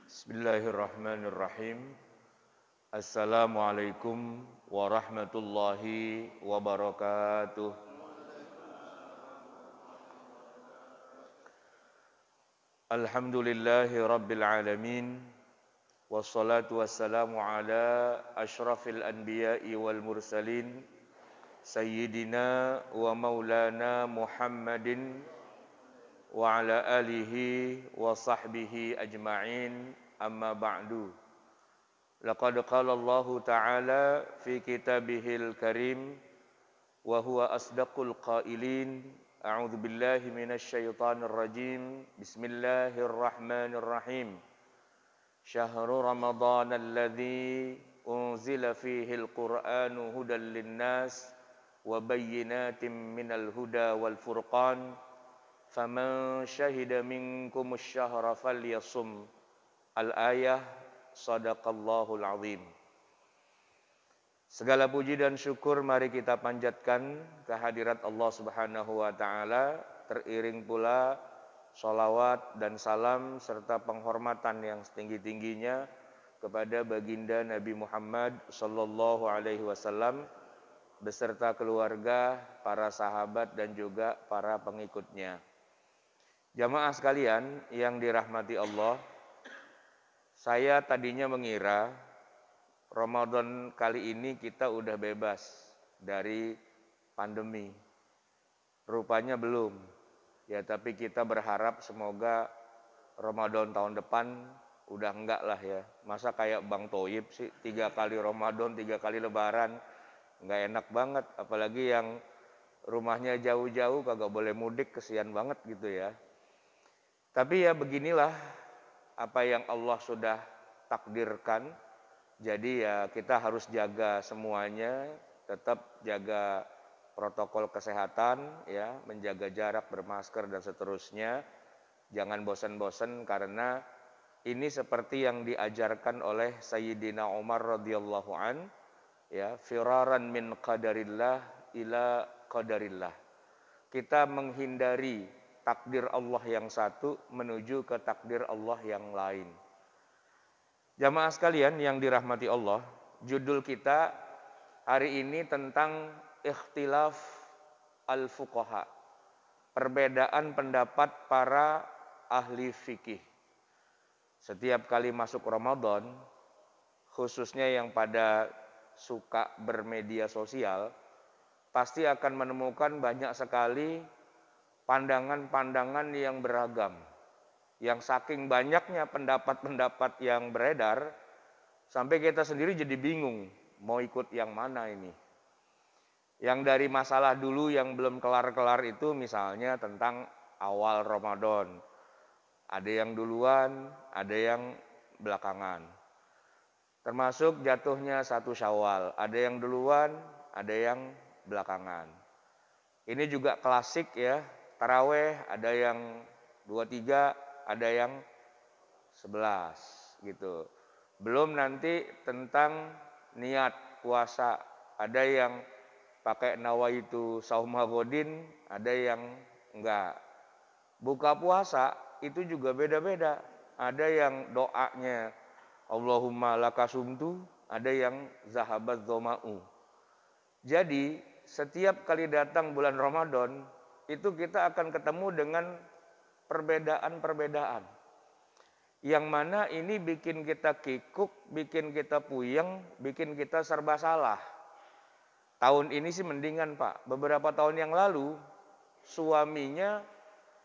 Bismillahirrahmanirrahim. Assalamualaikum warahmatullahi wabarakatuh. Alhamdulillahi rabbil alamin. Wassalatu wassalamu ala ashrafil anbiya'i wal mursalin. Sayyidina wa maulana Muhammadin wa ala alihi wa sahbihi ajma'in. Amma ba'du. Laqad qala Allah Ta'ala fi kitabihil karim wa huwa asdaqul qailin. A'udzu billahi minasy syaithanir rajim. Bismillahirrahmanirrahim. Syahrul Ramadan alladzi unzila fihi al-Qur'anu hudan lin-nas wa bayyinatin minal huda wal furqan. Faman syahida minkumus syahra falyasum. Al-ayah. Shadaqallahul azim. Segala puji dan syukur mari kita panjatkan kehadirat Allah Subhanahu wa taala, teriring pula sholawat dan salam serta penghormatan yang setinggi-tingginya kepada baginda Nabi Muhammad sallallahu alaihi wasallam beserta keluarga, para sahabat dan juga para pengikutnya. Jamaah sekalian yang dirahmati Allah, saya tadinya mengira Ramadan kali ini kita udah bebas dari pandemi. Rupanya belum. Ya, tapi kita berharap semoga Ramadan tahun depan udah enggak lah ya. Masa kayak Bang Toyib sih 3 kali Ramadan, 3 kali Lebaran. Enggak enak banget. Apalagi yang rumahnya jauh-jauh kagak boleh mudik, kesian banget gitu ya. Tapi ya beginilah apa yang Allah sudah takdirkan. Jadi ya kita harus jaga semuanya, tetap jaga protokol kesehatan ya, menjaga jarak, bermasker dan seterusnya. Jangan bosan-bosan karena ini seperti yang diajarkan oleh Sayyidina Umar radhiyallahu an ya, firaran min qadarillah ila qadarillah. Kita menghindari takdir Allah yang satu menuju ke takdir Allah yang lain. Jamaah sekalian yang dirahmati Allah, judul kita hari ini tentang ikhtilaf al-fuqaha, perbedaan pendapat para ahli fikih. Setiap kali masuk Ramadan, khususnya yang pada suka bermedia sosial, pasti akan menemukan banyak sekali pandangan-pandangan yang beragam. Yang saking banyaknya pendapat-pendapat yang beredar, sampai kita sendiri jadi bingung mau ikut yang mana ini. Yang dari masalah dulu yang belum kelar-kelar itu misalnya tentang awal Ramadan. Ada yang duluan, ada yang belakangan. Termasuk jatuhnya 1 Syawal, ada yang duluan, ada yang belakangan. Ini juga klasik ya. Taraweh ada yang 23, ada yang 11 gitu. Belum nanti tentang niat puasa, ada yang pakai nawaitu sauma godin, ada yang enggak. Buka puasa itu juga beda-beda. Ada yang doanya Allahumma lakasumtu, ada yang zahabat dhoma'u. Jadi setiap kali datang bulan Ramadan itu kita akan ketemu dengan perbedaan-perbedaan. Yang mana ini bikin kita kikuk, bikin kita puyeng, bikin kita serba salah. Tahun ini sih mendingan Pak. Beberapa tahun yang lalu suaminya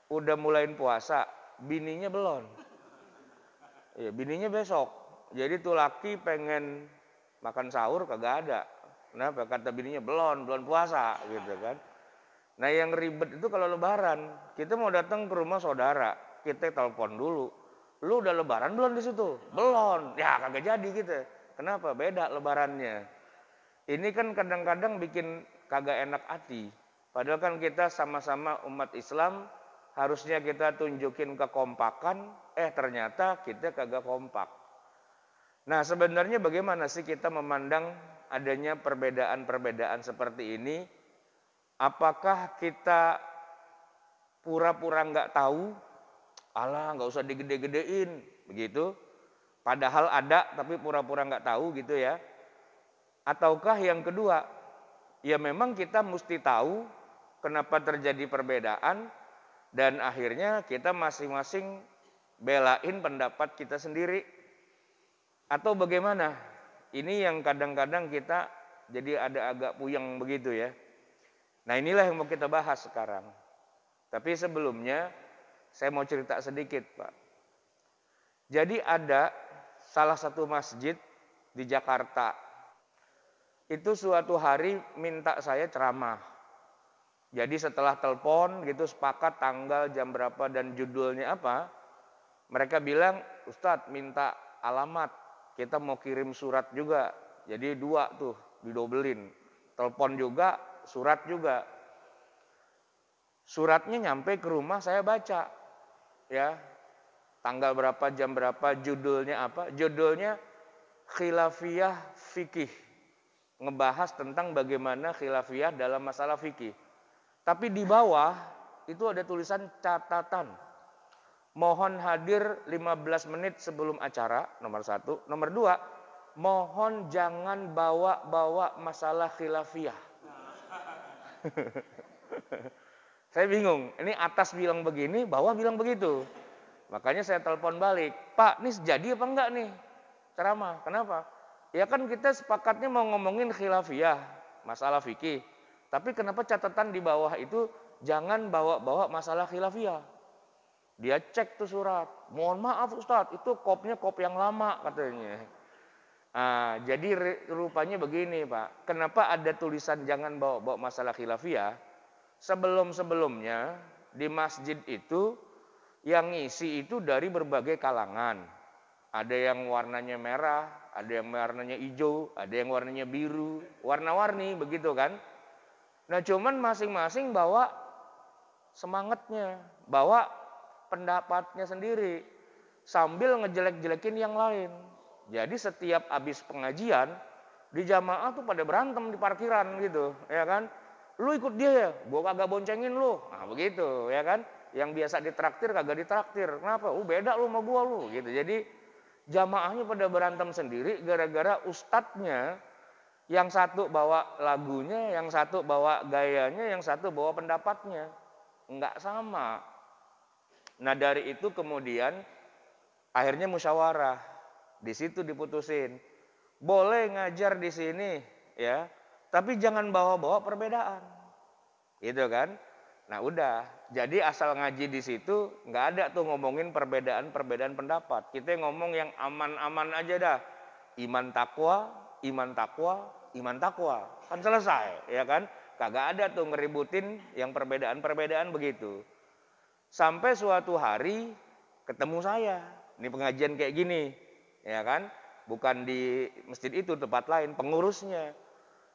udah mulain puasa, bininya belum. Ya, bininya besok. Jadi tuh laki pengen makan sahur kagak ada. Kenapa? Kata bininya belum puasa gitu kan. Nah yang ribet itu kalau lebaran, kita mau datang ke rumah saudara, kita telepon dulu. Lu udah lebaran belum di situ? Belum. Ya kagak jadi gitu. Kenapa? Beda lebarannya. Ini kan kadang-kadang bikin kagak enak hati. Padahal kan kita sama-sama umat Islam, harusnya kita tunjukin kekompakan, ternyata kita kagak kompak. Nah sebenarnya bagaimana sih kita memandang adanya perbedaan-perbedaan seperti ini? Apakah kita pura-pura nggak tahu? Alah, nggak usah digede-gedein, begitu? Padahal ada tapi pura-pura nggak tahu gitu ya. Ataukah yang kedua, ya memang kita mesti tahu kenapa terjadi perbedaan dan akhirnya kita masing-masing belain pendapat kita sendiri. Atau bagaimana? Ini yang kadang-kadang kita jadi ada agak puyeng begitu ya. Nah inilah yang mau kita bahas sekarang. Tapi sebelumnya saya mau cerita sedikit Pak. Jadi ada salah satu masjid di Jakarta. Itu suatu hari minta saya ceramah. Jadi setelah telepon gitu sepakat tanggal jam berapa dan judulnya apa. Mereka bilang, Ustadz minta alamat. Kita mau kirim surat juga. Jadi 2 tuh didobelin. Telepon juga, surat juga. Suratnya nyampe ke rumah saya baca. Ya. Tanggal berapa, jam berapa, judulnya apa? Judulnya Khilafiyah Fikih. Ngebahas tentang bagaimana khilafiyah dalam masalah fikih. Tapi di bawah itu ada tulisan catatan. Mohon hadir 15 menit sebelum acara, nomor 1. Nomor 2, mohon jangan bawa-bawa masalah khilafiyah. Saya bingung, ini atas bilang begini, bawah bilang begitu. Makanya saya telepon balik, Pak, ini jadi apa enggak nih ceramah? Kenapa? Ya kan kita sepakatnya mau ngomongin khilafiyah, masalah fikih. Tapi kenapa catatan di bawah itu jangan bawa-bawa masalah khilafiyah? Dia cek tuh surat. Mohon maaf Ustadz, itu kopnya kop yang lama katanya. Nah, jadi rupanya begini Pak. Kenapa ada tulisan jangan bawa-bawa masalah khilafiyah? Sebelum-sebelumnya di masjid itu yang ngisi itu dari berbagai kalangan. Ada yang warnanya merah, ada yang warnanya hijau, ada yang warnanya biru, warna-warni begitu kan. Nah cuman masing-masing bawa semangatnya, bawa pendapatnya sendiri, sambil ngejelek-jelekin yang lain. Jadi setiap habis pengajian, di jamaah tuh pada berantem di parkiran gitu, ya kan. Lu ikut dia ya, gua kagak boncengin lu, nah begitu ya kan. Yang biasa ditraktir kagak ditraktir, kenapa? Beda lu sama gua lu, gitu. Jadi jamaahnya pada berantem sendiri gara-gara ustadznya yang satu bawa lagunya, yang satu bawa gayanya, yang satu bawa pendapatnya. Enggak sama. Nah dari itu kemudian akhirnya musyawarah. Di situ diputusin. Boleh ngajar di sini ya, tapi jangan bawa-bawa perbedaan. Gitu kan? Nah udah, jadi asal ngaji di situ nggak ada tuh ngomongin perbedaan pendapat. Kita ngomong yang aman-aman aja dah. Iman takwa, iman takwa, iman takwa. Kan selesai, ya kan? Kagak ada tuh ngeributin yang perbedaan begitu. Sampai suatu hari ketemu saya. Ini pengajian kayak gini, ya kan? Bukan di masjid itu, tempat lain, pengurusnya.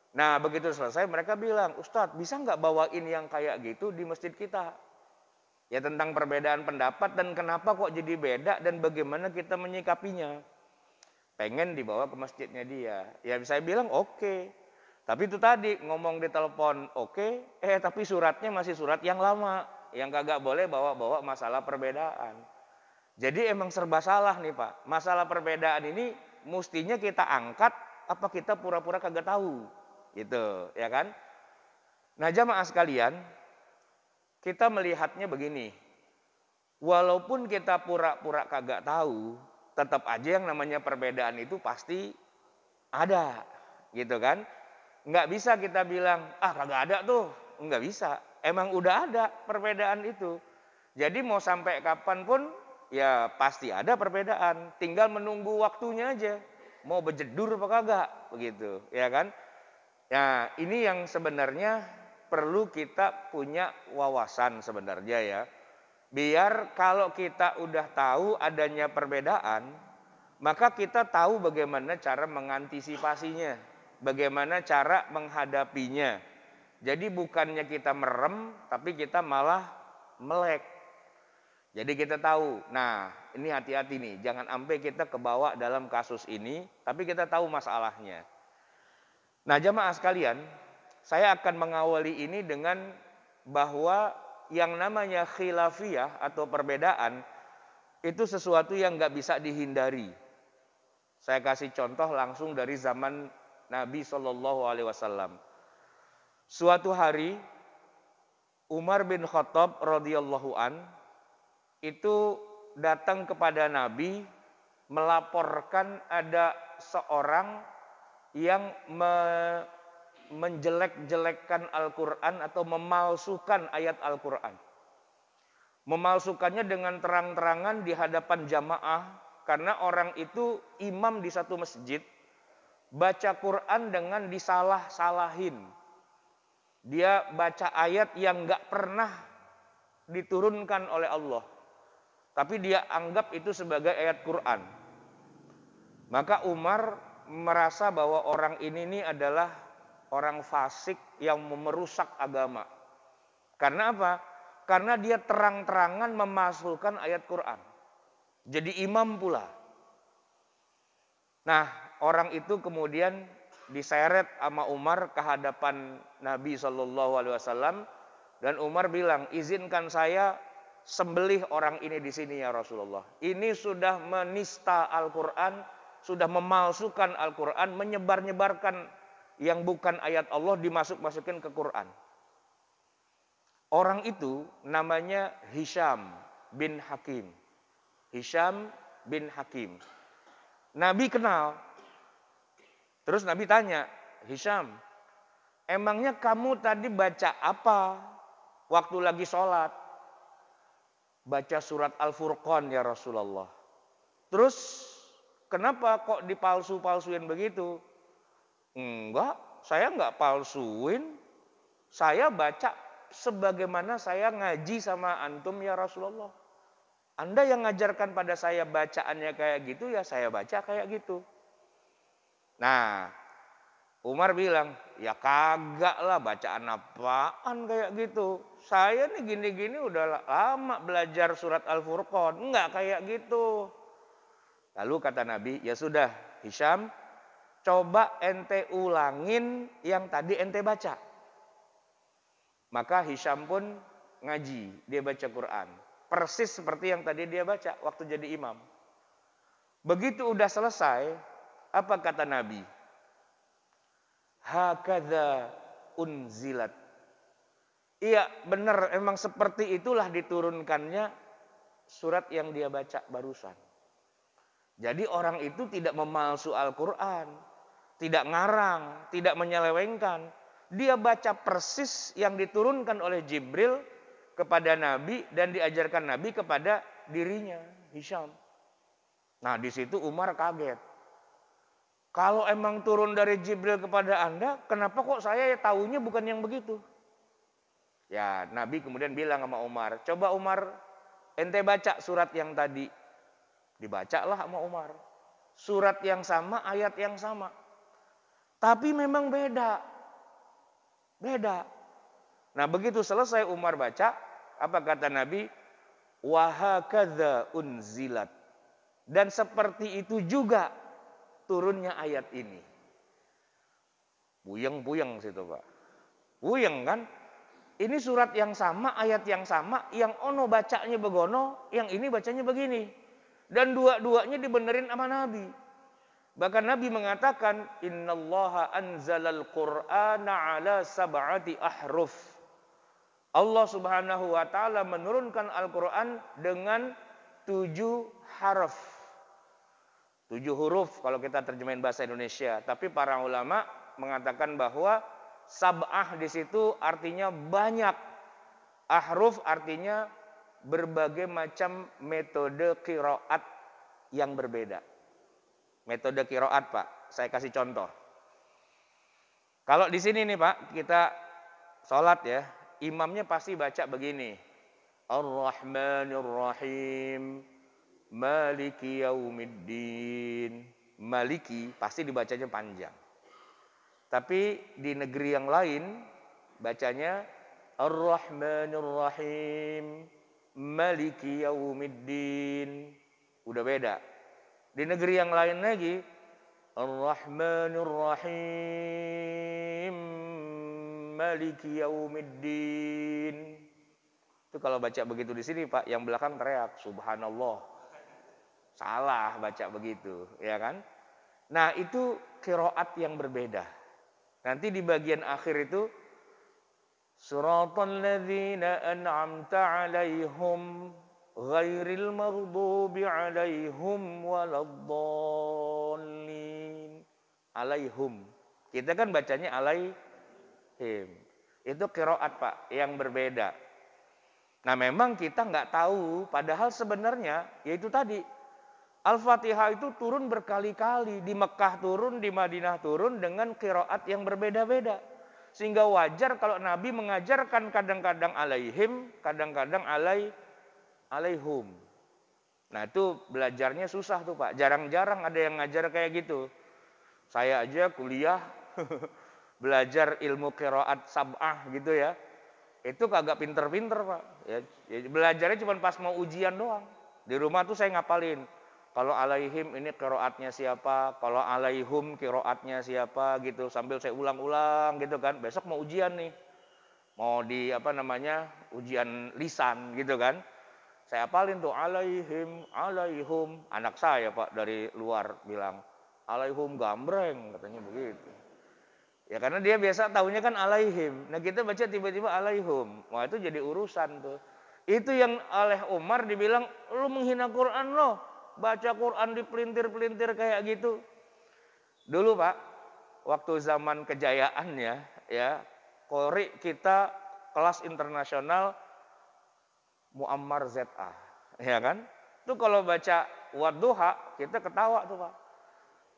Nah begitu selesai mereka bilang, Ustadz bisa nggak bawain yang kayak gitu di masjid kita? Ya tentang perbedaan pendapat dan kenapa kok jadi beda dan bagaimana kita menyikapinya. Pengen dibawa ke masjidnya dia. Ya saya bilang oke. Tapi itu tadi ngomong di telepon oke, tapi suratnya masih surat yang lama. Yang kagak boleh bawa-bawa masalah perbedaan. Jadi emang serba salah nih Pak. Masalah perbedaan ini mestinya kita angkat apa kita pura-pura kagak tahu. Gitu, ya kan? Nah, jamaah sekalian, kita melihatnya begini. Walaupun kita pura-pura kagak tahu, tetap aja yang namanya perbedaan itu pasti ada, gitu kan? Nggak bisa kita bilang, kagak ada tuh. Nggak bisa. Emang udah ada perbedaan itu. Jadi mau sampai kapan pun, ya pasti ada perbedaan. Tinggal menunggu waktunya aja. Mau berjedur apa kagak, begitu, ya kan? Nah, ini yang sebenarnya perlu kita punya wawasan sebenarnya ya. Biar kalau kita udah tahu adanya perbedaan, maka kita tahu bagaimana cara mengantisipasinya, bagaimana cara menghadapinya. Jadi bukannya kita merem, tapi kita malah melek. Jadi kita tahu, nah ini hati-hati nih, jangan sampai kita kebawa dalam kasus ini, tapi kita tahu masalahnya. Nah jamaah sekalian, saya akan mengawali ini dengan bahwa yang namanya khilafiyah atau perbedaan itu sesuatu yang nggak bisa dihindari. Saya kasih contoh langsung dari zaman Nabi Shallallahu Alaihi Wasallam. Suatu hari Umar bin Khattab radhiyallahu an itu datang kepada Nabi melaporkan ada seorang yang menjelek-jelekkan Al-Quran atau memalsukan ayat Al-Quran. Memalsukannya dengan terang-terangan di hadapan jamaah, karena orang itu imam di satu masjid, baca Quran dengan disalah-salahin. Dia baca ayat yang gak pernah diturunkan oleh Allah, tapi dia anggap itu sebagai ayat Quran. Maka Umar merasa bahwa orang ini adalah orang fasik yang merusak agama. Karena apa? Karena dia terang-terangan memasukkan ayat Quran. Jadi imam pula. Nah, orang itu kemudian diseret sama Umar ke hadapan Nabi Shallallahu Alaihi Wasallam, dan Umar bilang, izinkan saya sembelih orang ini di sini ya Rasulullah. Ini sudah menista Al-Quran, sudah memalsukan Al-Quran, menyebar-nyebarkan yang bukan ayat Allah dimasuk-masukin ke Quran. Orang itu namanya Hisham bin Hakim. Hisham bin Hakim. Nabi kenal. Terus Nabi tanya, Hisham, emangnya kamu tadi baca apa waktu lagi sholat? Baca surat Al-Furqan ya Rasulullah. Terus kenapa kok dipalsu-palsuin begitu? Enggak, saya enggak palsuin. Saya baca sebagaimana saya ngaji sama antum ya Rasulullah. Anda yang ngajarkan pada saya bacaannya kayak gitu, ya saya baca kayak gitu. Nah, Umar bilang, ya kagak lah, bacaan apaan kayak gitu. Saya nih gini-gini udah lama belajar surat Al-Furqan, enggak kayak gitu. Lalu kata Nabi, ya sudah Hisham, coba ente ulangin yang tadi ente baca. Maka Hisham pun ngaji, dia baca Quran. Persis seperti yang tadi dia baca waktu jadi imam. Begitu udah selesai, apa kata Nabi? Hakadha unzilat. Iya benar, emang seperti itulah diturunkannya surat yang dia baca barusan. Jadi orang itu tidak memalsu Al-Quran, tidak ngarang, tidak menyelewengkan. Dia baca persis yang diturunkan oleh Jibril kepada Nabi dan diajarkan Nabi kepada dirinya, Hisham. Nah, di situ Umar kaget. Kalau emang turun dari Jibril kepada Anda, kenapa kok saya tahunya bukan yang begitu? Ya, Nabi kemudian bilang sama Umar, coba Umar, ente baca surat yang tadi. Dibacalah sama Umar. Surat yang sama, ayat yang sama. Tapi memang beda. Beda. Nah, begitu selesai Umar baca, apa kata Nabi? Wahakadha unzilat. Dan seperti itu juga turunnya ayat ini. Buyeng-buyeng situ Pak. Buyeng kan? Ini surat yang sama, ayat yang sama, yang ono bacanya begono, yang ini bacanya begini. Dan dua-duanya dibenerin sama Nabi. Bahkan Nabi mengatakan, innallaha anzalal qur'ana ala sab'ati ahruf. Allah subhanahu wa ta'ala menurunkan Al-Quran dengan 7 harf. 7 huruf kalau kita terjemahin bahasa Indonesia. Tapi para ulama mengatakan bahwa sab'ah di situ artinya banyak. Ahruf artinya berbagai macam metode qiraat yang berbeda. Metode qiraat Pak, saya kasih contoh. Kalau di sini nih Pak, kita sholat ya, imamnya pasti baca begini. Ar-Rahmanir-Rahim, Maliki Yaumiddin. Maliki pasti dibacanya panjang. Tapi di negeri yang lain bacanya Ar-Rahmanir-Rahim, Maliki Yaumiddin. Udah beda. Di negeri yang lain lagi Ar-Rahmanir-Rahim, Maliki Yaumiddin. Itu kalau baca begitu di sini Pak, yang belakang teriak Subhanallah. Salah baca begitu, ya kan? Nah, itu qiraat yang berbeda. Nanti di bagian akhir itu suratal ladzina an'amta 'alaihim ghairil maghdubi 'alaihim waladdallin. Alaihum. Kita kan bacanya alaihim. Itu qiraat, Pak, yang berbeda. Nah, memang kita nggak tahu, padahal sebenarnya yaitu tadi Al-Fatihah itu turun berkali-kali, di Mekah turun, di Madinah turun dengan qiraat yang berbeda-beda. Sehingga wajar kalau Nabi mengajarkan kadang-kadang alaihim, kadang-kadang alaihum. Nah, itu belajarnya susah tuh, Pak. Jarang-jarang ada yang ngajar kayak gitu. Saya aja kuliah belajar ilmu qiraat sab'ah gitu ya. Itu kagak pinter-pinter, Pak. Ya, belajarnya cuma pas mau ujian doang. Di rumah tuh saya ngapalin. Kalau alaihim ini qiraatnya siapa, kalau alaihum qiraatnya siapa gitu, sambil saya ulang-ulang gitu kan. Besok mau ujian nih. Mau di ujian lisan gitu kan. Saya hafalin tuh alaihim, alaihum. Anak saya, Pak, dari luar bilang, alaihum gambreng katanya begitu. Ya karena dia biasa tahunya kan alaihim. Nah, kita baca tiba-tiba alaihum. Wah, itu jadi urusan tuh. Itu yang oleh Umar dibilang, lu menghina Quran loh. Baca Quran dipelintir-pelintir kayak gitu. Dulu, Pak, waktu zaman kejayaannya ya, Qori kita kelas internasional Muammar ZA, ya kan? Itu kalau baca wadduha kita ketawa tuh, Pak.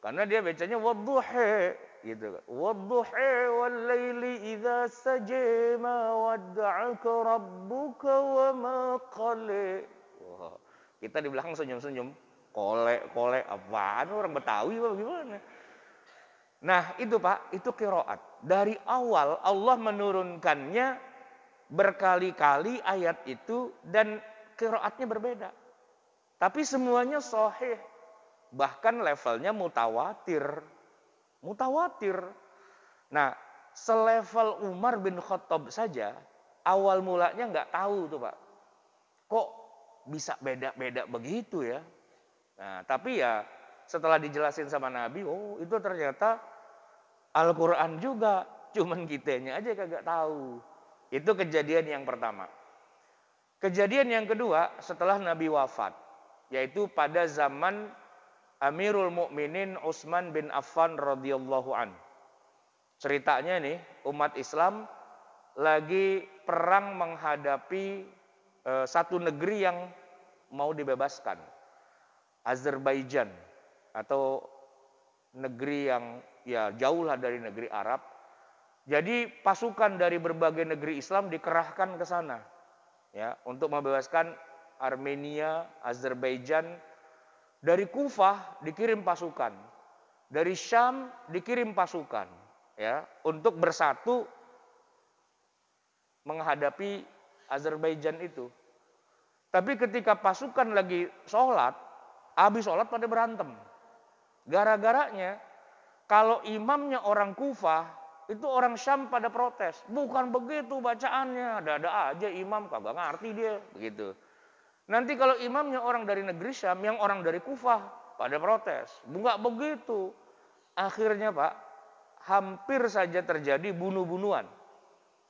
Karena dia bacanya wadduha gitu kan. Wadduha wal laili idza saja ma wadda'aka rabbuka wa ma qala. Wah, kita di belakang senyum-senyum. Kolek apaan orang Betawi apa gimana? Nah, itu Pak, itu qiraat. Dari awal Allah menurunkannya berkali-kali ayat itu dan qiraatnya berbeda. Tapi semuanya sahih. Bahkan levelnya mutawatir. Mutawatir. Nah, selevel Umar bin Khattab saja, awal mulanya nggak tahu tuh, Pak. Kok bisa beda-beda begitu ya? Nah, tapi ya setelah dijelasin sama Nabi, oh itu ternyata Al-Quran juga. Cuman kitanya aja kagak tahu. Itu kejadian yang pertama. Kejadian yang kedua setelah Nabi wafat, yaitu pada zaman Amirul Mukminin Utsman bin Affan radhiyallahu an. Ceritanya nih, umat Islam lagi perang menghadapi satu negeri yang mau dibebaskan. Azerbaijan atau negeri yang ya jauh lah dari negeri Arab. Jadi pasukan dari berbagai negeri Islam dikerahkan ke sana ya untuk membebaskan Armenia, Azerbaijan. Dari Kufah dikirim pasukan, dari Syam dikirim pasukan, ya, untuk bersatu menghadapi Azerbaijan itu. Tapi ketika pasukan lagi sholat, habis sholat pada berantem. Gara-garanya, kalau imamnya orang Kufah, itu orang Syam pada protes. Bukan begitu bacaannya, ada-ada aja imam, kagak ngerti dia, begitu. Nanti kalau imamnya orang dari negeri Syam, yang orang dari Kufah pada protes. Enggak begitu. Akhirnya, Pak, hampir saja terjadi bunuh-bunuhan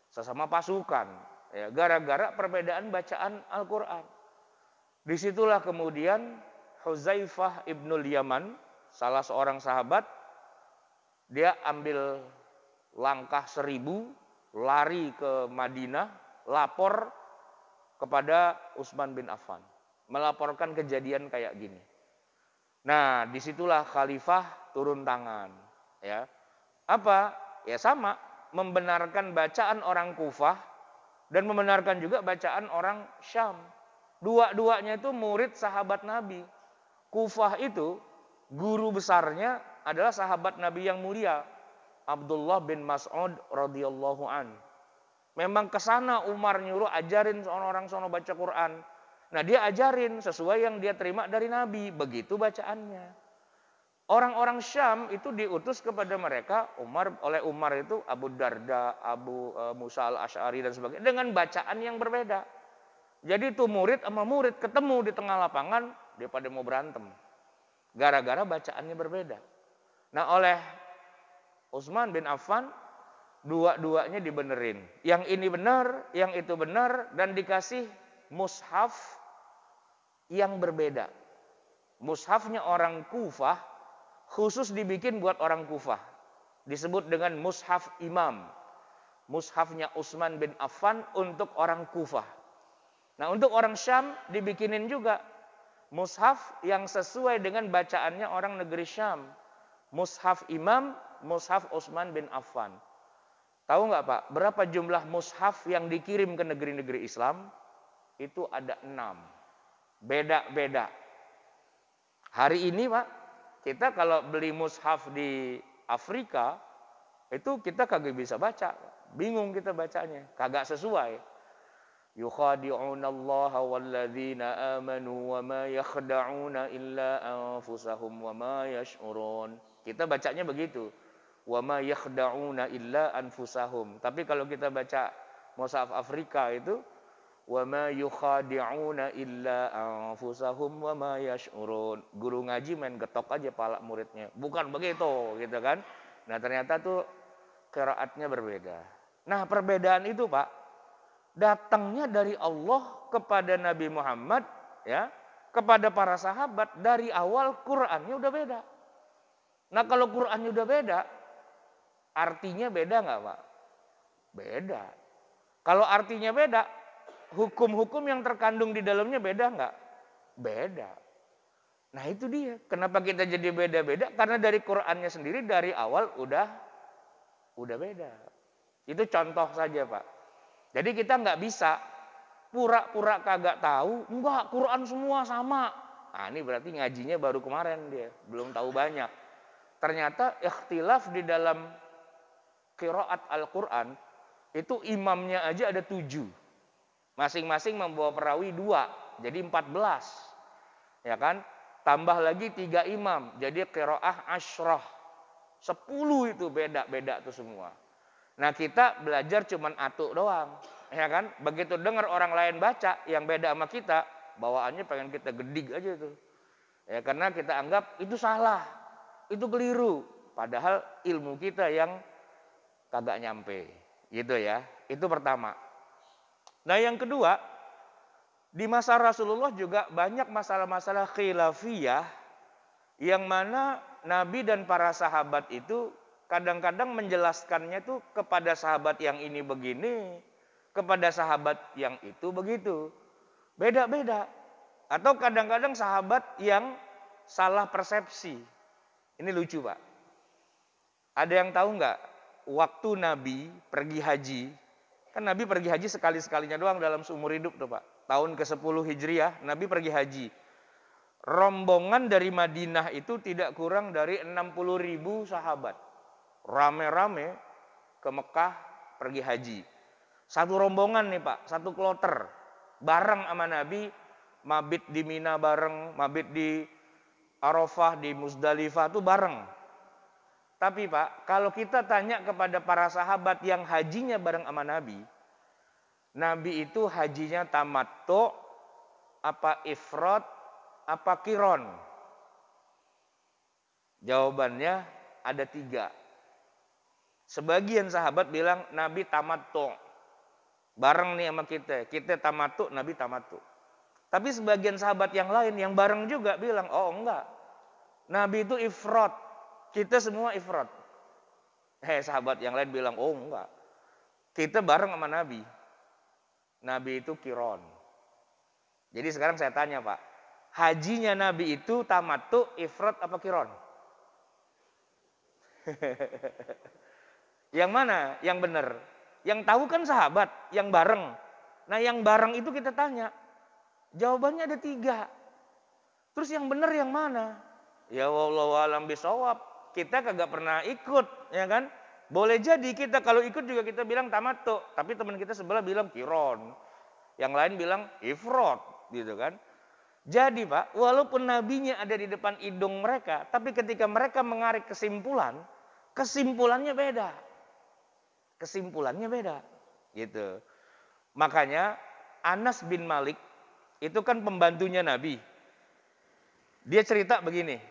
sesama pasukan. Ya, gara-gara perbedaan bacaan Al-Quran. Disitulah kemudian Huzaifah ibnul Yaman, salah seorang sahabat, dia ambil langkah 1000, lari ke Madinah, lapor kepada Utsman bin Affan, melaporkan kejadian kayak gini. Nah, disitulah khalifah turun tangan, ya. Apa? Ya sama, membenarkan bacaan orang Kufah dan membenarkan juga bacaan orang Syam. Dua-duanya itu murid sahabat Nabi. Kufah itu guru besarnya adalah sahabat Nabi yang mulia, Abdullah bin Mas'ud radhiyallahu an. Memang kesana Umar nyuruh ajarin orang sono baca Quran. Nah, dia ajarin sesuai yang dia terima dari Nabi. Begitu bacaannya. Orang-orang Syam itu diutus kepada mereka oleh Umar itu Abu Darda, Abu Musa al-Asy'ari dan sebagainya dengan bacaan yang berbeda. Jadi itu murid sama murid ketemu di tengah lapangan, dia pada mau berantem. Gara-gara bacaannya berbeda. Nah, oleh Utsman bin Affan dua-duanya dibenerin. Yang ini benar, yang itu benar, dan dikasih mushaf yang berbeda. Mushafnya orang Kufah khusus dibikin buat orang Kufah. Disebut dengan mushaf imam. Mushafnya Utsman bin Affan untuk orang Kufah. Nah, untuk orang Syam dibikinin juga mushaf yang sesuai dengan bacaannya orang negeri Syam. Mushaf imam, mushaf Utsman bin Affan. Tahu nggak Pak, berapa jumlah mushaf yang dikirim ke negeri-negeri Islam? Itu ada 6. Beda-beda. Hari ini Pak, kita kalau beli mushaf di Afrika, itu kita kagak bisa baca. Bingung kita bacanya, kagak sesuai. Yukhadi'una Allah walladzina amanu wa ma yakhda'una illa anfusahum wa ma yash'urun. Kita bacanya begitu. Wa ma yakhda'una illa anfusahum. Tapi kalau kita baca mushaf Afrika itu wa ma yukhadi'una illa anfusahum wa ma yash'urun. Guru ngaji main getok aja pala muridnya. Bukan begitu, gitu kan? Nah, ternyata tuh qiraatnya berbeda. Nah, perbedaan itu Pak datangnya dari Allah kepada Nabi Muhammad, ya, kepada para sahabat. Dari awal Qur'annya udah beda. Nah, kalau Qur'annya udah beda, artinya beda nggak Pak? Beda. Kalau artinya beda, hukum-hukum yang terkandung di dalamnya beda nggak? Beda. Nah, itu dia. Kenapa kita jadi beda-beda? Karena dari Qur'annya sendiri dari awal udah beda. Itu contoh saja Pak. Jadi kita nggak bisa pura-pura kagak tahu, enggak, Quran semua sama. Nah, ini berarti ngajinya baru kemarin dia, belum tahu banyak. Ternyata ikhtilaf di dalam qiraat Al-Quran, itu imamnya aja ada 7. Masing-masing membawa perawi 2, jadi 14. Ya kan? Tambah lagi 3 imam, jadi qiraah asyrah. 10 itu beda-beda tuh semua. Nah, kita belajar cuman atuk doang, ya kan? Begitu dengar orang lain baca yang beda sama kita, bawaannya pengen kita gedik aja tuh. Ya, karena kita anggap itu salah, itu keliru, padahal ilmu kita yang kagak nyampe, gitu ya. Itu pertama. Nah, yang kedua, di masa Rasulullah juga banyak masalah-masalah khilafiyah yang mana Nabi dan para sahabat itu kadang-kadang menjelaskannya tuh kepada sahabat yang ini begini, kepada sahabat yang itu begitu. Beda-beda. Atau kadang-kadang sahabat yang salah persepsi. Ini lucu Pak. Ada yang tahu nggak? Waktu Nabi pergi haji, kan Nabi pergi haji sekali-sekalinya doang dalam seumur hidup tuh Pak. Tahun ke-10 Hijriah, Nabi pergi haji. Rombongan dari Madinah itu tidak kurang dari 60.000 sahabat. Rame-rame ke Mekah pergi haji. Satu rombongan nih Pak, satu kloter. Bareng sama Nabi, mabit di Mina bareng, mabit di Arafah, di Muzdalifah tuh bareng. Tapi Pak, kalau kita tanya kepada para sahabat yang hajinya bareng sama Nabi, Nabi itu hajinya tamattu, apa ifrad, apa qiron? Jawabannya ada 3. Sebagian sahabat bilang Nabi tamattu. Bareng nih sama kita tamattu, Nabi tamattu. Tapi sebagian sahabat yang lain yang bareng juga bilang, oh enggak. Nabi itu ifrad. Kita semua ifrad. Sahabat yang lain bilang, oh enggak. Kita bareng sama Nabi. Nabi itu qiron. Jadi sekarang saya tanya Pak, hajinya Nabi itu tamattu, ifrad apa qiron? Yang mana yang benar? Yang tahu kan sahabat, yang bareng. Nah, yang bareng itu kita tanya. Jawabannya ada 3. Terus yang benar yang mana? Ya wallahu alam bisawab. Kita kagak pernah ikut, ya kan? Boleh jadi kita kalau ikut juga kita bilang tamattu, tapi teman kita sebelah bilang qiron. Yang lain bilang ifrad, gitu kan? Jadi Pak, walaupun nabinya ada di depan hidung mereka, tapi ketika mereka mengarik kesimpulan, kesimpulannya beda. Kesimpulannya beda, gitu. Makanya Anas bin Malik itu kan pembantunya Nabi. Dia cerita begini,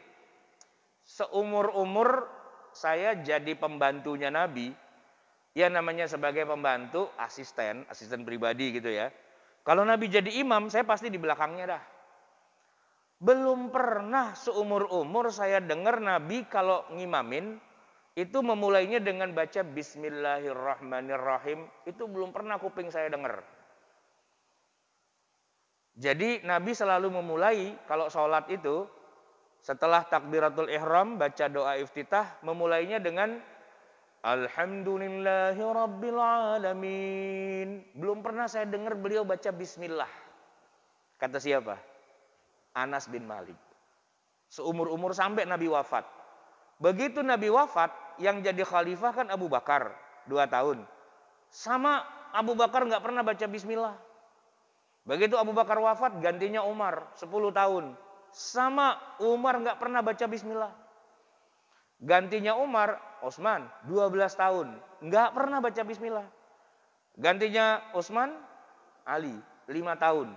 Seumur-umur saya jadi pembantunya Nabi, ya namanya sebagai pembantu, asisten pribadi gitu ya. Kalau Nabi jadi imam, saya pasti di belakangnya dah. Belum pernah seumur-umur saya dengar Nabi kalau ngimamin, itu memulainya dengan baca Bismillahirrahmanirrahim. Itu belum pernah kuping saya dengar. Jadi Nabi selalu memulai kalau sholat itu, setelah takbiratul ihram, baca doa iftitah, memulainya dengan Alhamdulillahi Rabbil Alamin. Belum pernah saya dengar beliau baca bismillah. Kata siapa? Anas bin Malik. Seumur-umur sampai Nabi wafat. Begitu Nabi wafat, yang jadi khalifah kan Abu Bakar, 2 tahun. Sama Abu Bakar nggak pernah baca bismillah. Begitu Abu Bakar wafat, gantinya Umar, 10 tahun. Sama Umar nggak pernah baca bismillah. Gantinya Umar, Utsman, 12 tahun. Nggak pernah baca bismillah. Gantinya Utsman, Ali, 5 tahun.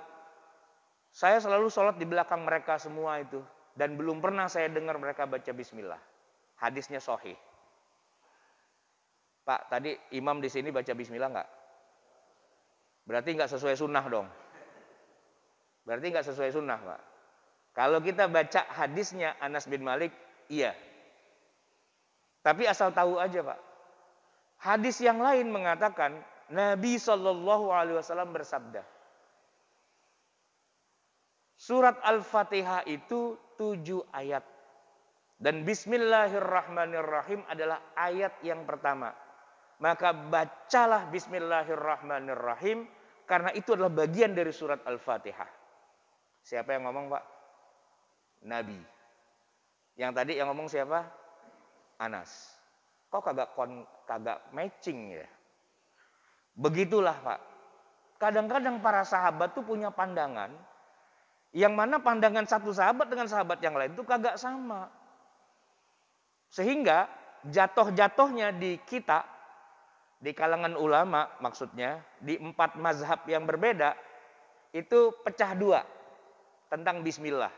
Saya selalu sholat di belakang mereka semua itu. Dan belum pernah saya dengar mereka baca bismillah. Hadisnya sahih. Pak, tadi imam di sini baca bismillah nggak? Berarti nggak sesuai sunnah dong. Berarti nggak sesuai sunnah, Pak. Kalau kita baca hadisnya Anas bin Malik, iya. Tapi asal tahu aja, Pak. Hadis yang lain mengatakan Nabi SAW bersabda, surat Al-Fatihah itu 7 ayat. Dan Bismillahirrahmanirrahim adalah ayat yang pertama. Maka bacalah Bismillahirrahmanirrahim, karena itu adalah bagian dari surat Al-Fatihah. Siapa yang ngomong, Pak? Nabi. Yang tadi yang ngomong siapa? Anas. Kok kagak matching ya? Begitulah, Pak. Kadang-kadang para sahabat tuh punya pandangan, yang mana pandangan satu sahabat dengan sahabat yang lain tuh kagak sama. Sehingga jatuh-jatuhnya di kita, di kalangan ulama maksudnya, di 4 mazhab yang berbeda, itu pecah 2 tentang bismillah.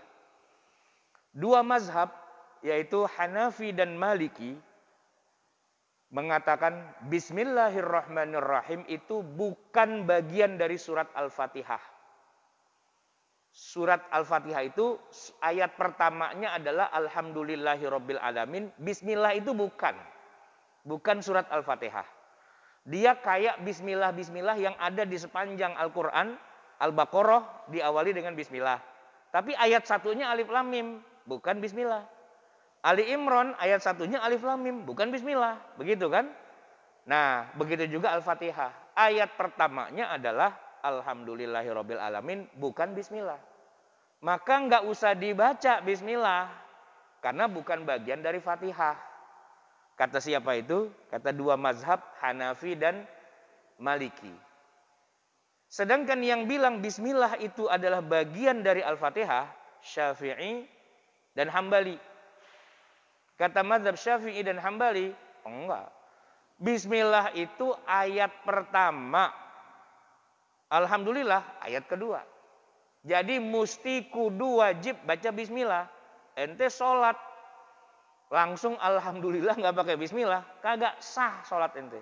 2 mazhab, yaitu Hanafi dan Maliki, mengatakan Bismillahirrahmanirrahim itu bukan bagian dari surat Al-Fatihah. Surat Al-Fatihah itu ayat pertamanya adalah Alhamdulillahirabbil alamin. Bismillah itu bukan surat Al-Fatihah. Dia kayak bismillah yang ada di sepanjang Al-Qur'an. Al-Baqarah diawali dengan bismillah. Tapi ayat satunya alif lam mim, bukan bismillah. Ali Imran ayat satunya alif lam mim, bukan bismillah. Begitu kan? Nah, begitu juga Al-Fatihah. Ayat pertamanya adalah Alhamdulillahirabbil alamin, bukan bismillah. Maka nggak usah dibaca bismillah, karena bukan bagian dari Fatihah. Kata siapa itu? Kata 2 mazhab, Hanafi dan Maliki. Sedangkan yang bilang bismillah itu adalah bagian dari Al-Fatihah, Syafi'i dan Hambali. Kata mazhab Syafi'i dan Hambali, enggak. Bismillah itu ayat pertama. Alhamdulillah ayat kedua. Jadi mesti kudu wajib baca bismillah. Ente sholat langsung alhamdulillah nggak pakai bismillah, kagak sah sholat ente.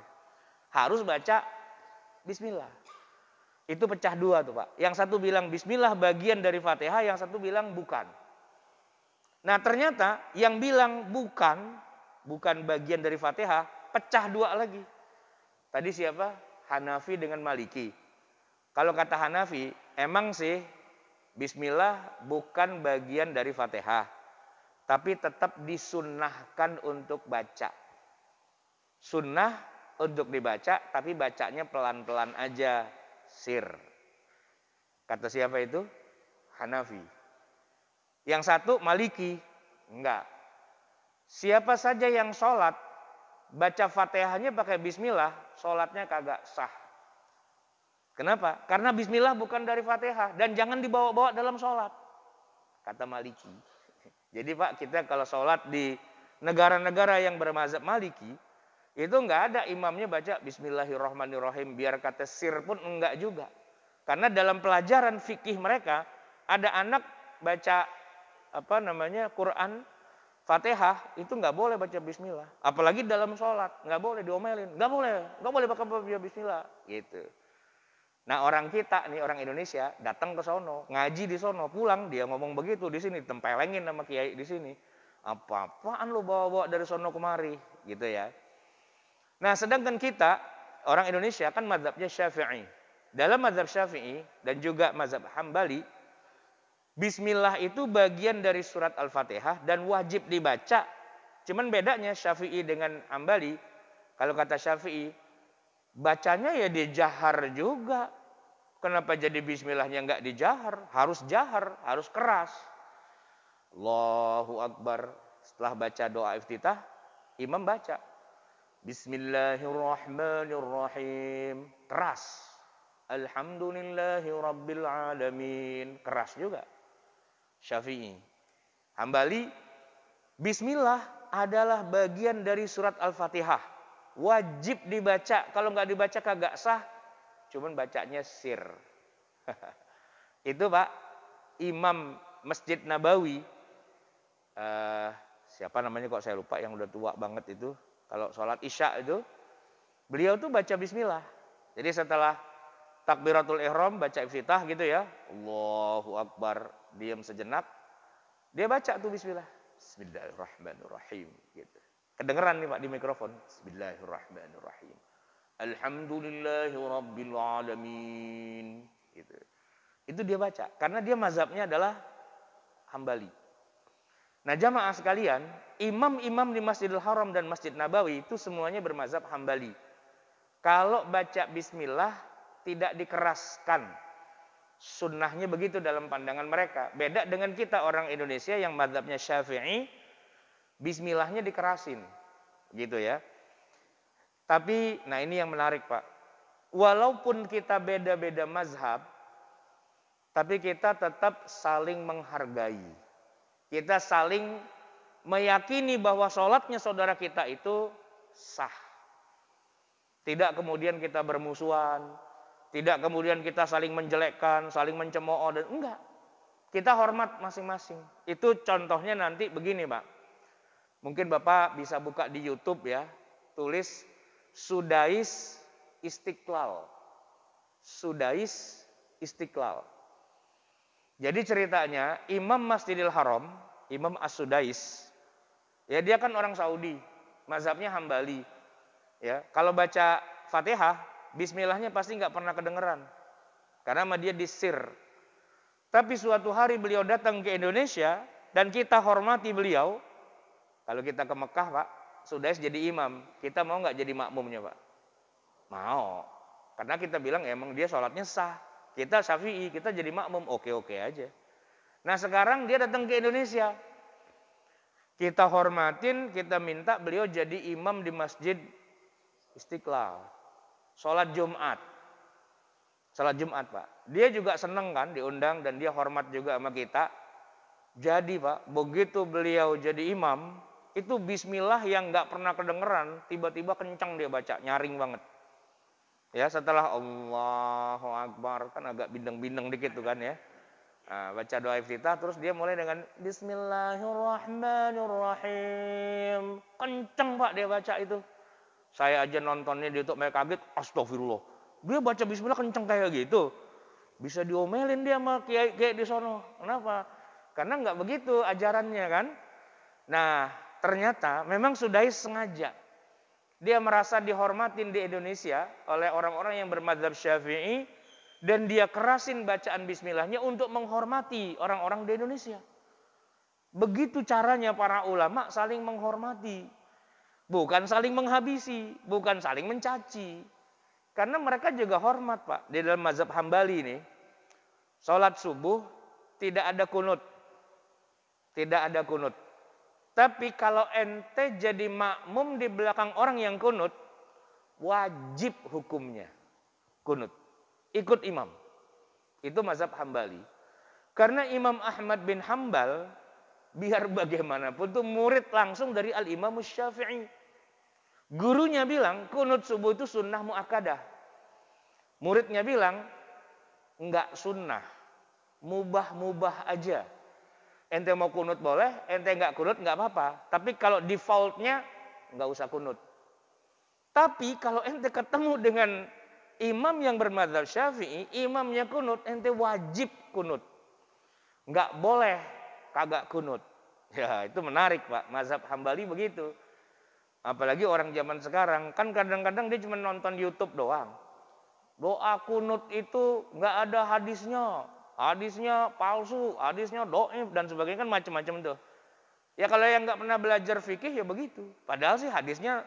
Harus baca bismillah. Itu pecah 2 tuh, Pak. Yang satu bilang bismillah bagian dari Fatihah, yang satu bilang bukan. Nah, ternyata yang bilang bukan bagian dari Fatihah, pecah 2 lagi. Tadi siapa? Hanafi dengan Maliki. Kalau kata Hanafi, emang sih bismillah bukan bagian dari Fatihah, tapi tetap disunnahkan untuk baca. Sunnah untuk dibaca, tapi bacanya pelan-pelan aja. Sir. Kata siapa itu? Hanafi. Yang satu Maliki. Enggak. Siapa saja yang sholat, baca Fatihahnya pakai bismillah, sholatnya kagak sah. Kenapa? Karena bismillah bukan dari Fatihah. Dan jangan dibawa-bawa dalam sholat. Kata Maliki. Jadi Pak, kita kalau sholat di negara-negara yang bermazhab Maliki, itu enggak ada imamnya baca Bismillahirrahmanirrahim, biar kata sir pun enggak juga. Karena dalam pelajaran fikih mereka, ada anak baca Quran, Fatihah itu nggak boleh baca bismillah. Apalagi dalam sholat, nggak boleh diomelin. Nggak boleh baca bismillah. Gitu. Nah orang kita nih, orang Indonesia, datang ke sono, ngaji di sono, pulang dia ngomong begitu di sini, tempelengin sama kiai di sini. Apa-apaan lo bawa-bawa dari sono kemari, gitu ya. Nah sedangkan kita, orang Indonesia kan mazhabnya Syafi'i. Dalam mazhab Syafi'i dan juga mazhab Hambali, bismillah itu bagian dari surat Al-Fatihah dan wajib dibaca. Cuman bedanya Syafi'i dengan Hambali, kalau kata Syafi'i, bacanya ya dijahar juga. Kenapa jadi bismillahnya nggak dijahar? Harus jahar, harus keras. Allahu Akbar. Setelah baca doa iftitah, imam baca Bismillahirrahmanirrahim. Keras. Alhamdulillahi Rabbil Alamin. Keras juga. Syafi'i. Hambali, bismillah adalah bagian dari surat Al-Fatihah. Wajib dibaca. Kalau nggak dibaca kagak sah. Cuman bacanya sir. Itu Pak, Imam Masjid Nabawi. Siapa namanya kok saya lupa, yang udah tua banget itu. Kalau sholat isya itu, beliau tuh baca bismillah. Jadi setelah takbiratul ihram, baca iftitah gitu ya. Allahu Akbar, diam sejenak. Dia baca tuh bismillah. Bismillahirrahmanirrahim. Gitu. Kedengeran nih Pak di mikrofon. Bismillahirrahmanirrahim. Alhamdulillahi Rabbil Alamin. Gitu. Itu dia baca. Karena dia mazhabnya adalah Hambali. Nah jamaah sekalian, imam-imam di Masjidil Haram dan Masjid Nabawi itu semuanya bermazhab Hambali. Kalau baca bismillah tidak dikeraskan. Sunnahnya begitu dalam pandangan mereka. Beda dengan kita orang Indonesia yang mazhabnya Syafi'i, bismillahnya dikerasin. Gitu ya. Tapi, nah ini yang menarik Pak. Walaupun kita beda-beda mazhab, tapi kita tetap saling menghargai. Kita saling meyakini bahwa sholatnya saudara kita itu sah. Tidak kemudian kita bermusuhan, tidak kemudian kita saling menjelekkan, saling mencemooh, dan enggak. Kita hormat masing-masing. Itu contohnya nanti begini Pak. Mungkin Bapak bisa buka di YouTube ya, tulis Sudais Istiqlal. Sudais Istiqlal. Jadi ceritanya Imam Masjidil Haram, Imam As-Sudais, ya dia kan orang Saudi, mazhabnya Hambali. Ya, kalau baca Fatihah, bismillahnya pasti nggak pernah kedengeran. Karena sama dia disir. Tapi suatu hari beliau datang ke Indonesia dan kita hormati beliau. Kalau kita ke Mekah Pak, Sudais jadi imam, kita mau nggak jadi makmumnya Pak? Mau. Karena kita bilang emang dia sholatnya sah. Kita Syafi'i, kita jadi makmum, oke-oke aja. Nah sekarang dia datang ke Indonesia. Kita hormatin, kita minta beliau jadi imam di Masjid Istiqlal. Sholat Jumat. Sholat Jumat Pak. Dia juga seneng kan diundang dan dia hormat juga sama kita. Jadi Pak, begitu beliau jadi imam, itu bismillah yang nggak pernah kedengeran, tiba-tiba kencang dia baca, nyaring banget. Ya setelah Allahu Akbar, kan agak bindeng-bindeng dikit tuh kan ya. Nah, baca doa iftitah, terus dia mulai dengan Bismillahirrahmanirrahim. Kenceng Pak dia baca itu. Saya aja nontonnya di YouTube, mereka kaget, astagfirullah. Dia baca bismillah kenceng kayak gitu. Bisa diomelin dia sama kiai di sono. Kenapa? Karena nggak begitu ajarannya kan. Nah ternyata memang Sudais sengaja. Dia merasa dihormatin di Indonesia oleh orang-orang yang bermadzhab Syafi'i dan dia kerasin bacaan bismillahnya untuk menghormati orang-orang di Indonesia. Begitu caranya para ulama saling menghormati. Bukan saling menghabisi, bukan saling mencaci. Karena mereka juga hormat Pak. Di dalam mazhab Hambali ini, sholat subuh tidak ada kunut. Tidak ada kunut. Tapi kalau ente jadi makmum di belakang orang yang kunut, wajib hukumnya kunut. Ikut imam. Itu mazhab Hambali. Karena Imam Ahmad bin Hambal, biar bagaimanapun tuh murid langsung dari Al-Imam Syafi'i. Gurunya bilang kunut subuh itu sunnah muakkadah. Muridnya bilang enggak sunnah, mubah-mubah aja. Ente mau kunut boleh, ente nggak kunut nggak apa-apa. Tapi kalau defaultnya nggak usah kunut. Tapi kalau ente ketemu dengan imam yang bermadzhab Syafi'i, imamnya kunut, ente wajib kunut. Nggak boleh kagak kunut. Ya, itu menarik, Pak. Mazhab Hambali begitu. Apalagi orang zaman sekarang, kan kadang-kadang dia cuma nonton YouTube doang. Doa kunut itu nggak ada hadisnya. Hadisnya palsu, hadisnya doif dan sebagainya, kan macam-macam tuh. Ya kalau yang nggak pernah belajar fikih ya begitu. Padahal sih hadisnya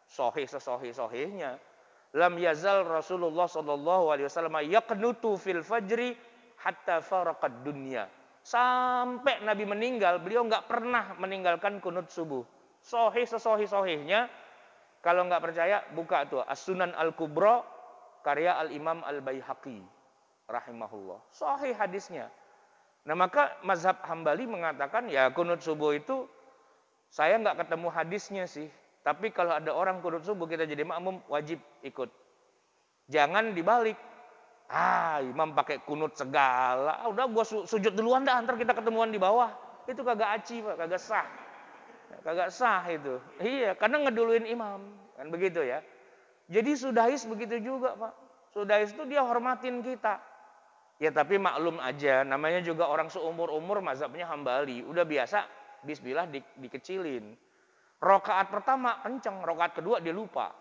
sohih-sohihnya. Lam yazal Rasulullah sallallahu alaihi wasallam yaqnutu fil fajri hatta faraqad dunya. Sampai Nabi meninggal, beliau nggak pernah meninggalkan kunut subuh. Sohih-sohihnya. Kalau nggak percaya, buka tuh As-Sunan Al-Kubra karya Al-Imam Al-Baihaqi rahimahullah. Sahih hadisnya. Nah, maka mazhab Hambali mengatakan ya kunut subuh itu saya nggak ketemu hadisnya sih. Tapi kalau ada orang kunut subuh kita jadi makmum wajib ikut. Jangan dibalik. Imam pakai kunut segala. Udah gua sujud duluan dah, antar kita ketemuan di bawah. Itu kagak aci, Pak, kagak sah. Kagak sah itu. Iya, karena ngeduluin imam. Kan begitu ya. Jadi sudahis begitu juga, Pak. Sudahis itu dia hormatin kita. Ya tapi maklum aja, namanya juga orang seumur-umur mazhabnya Hambali. Udah biasa bismillah dikecilin. Rokaat pertama kenceng, rokaat kedua dia lupa.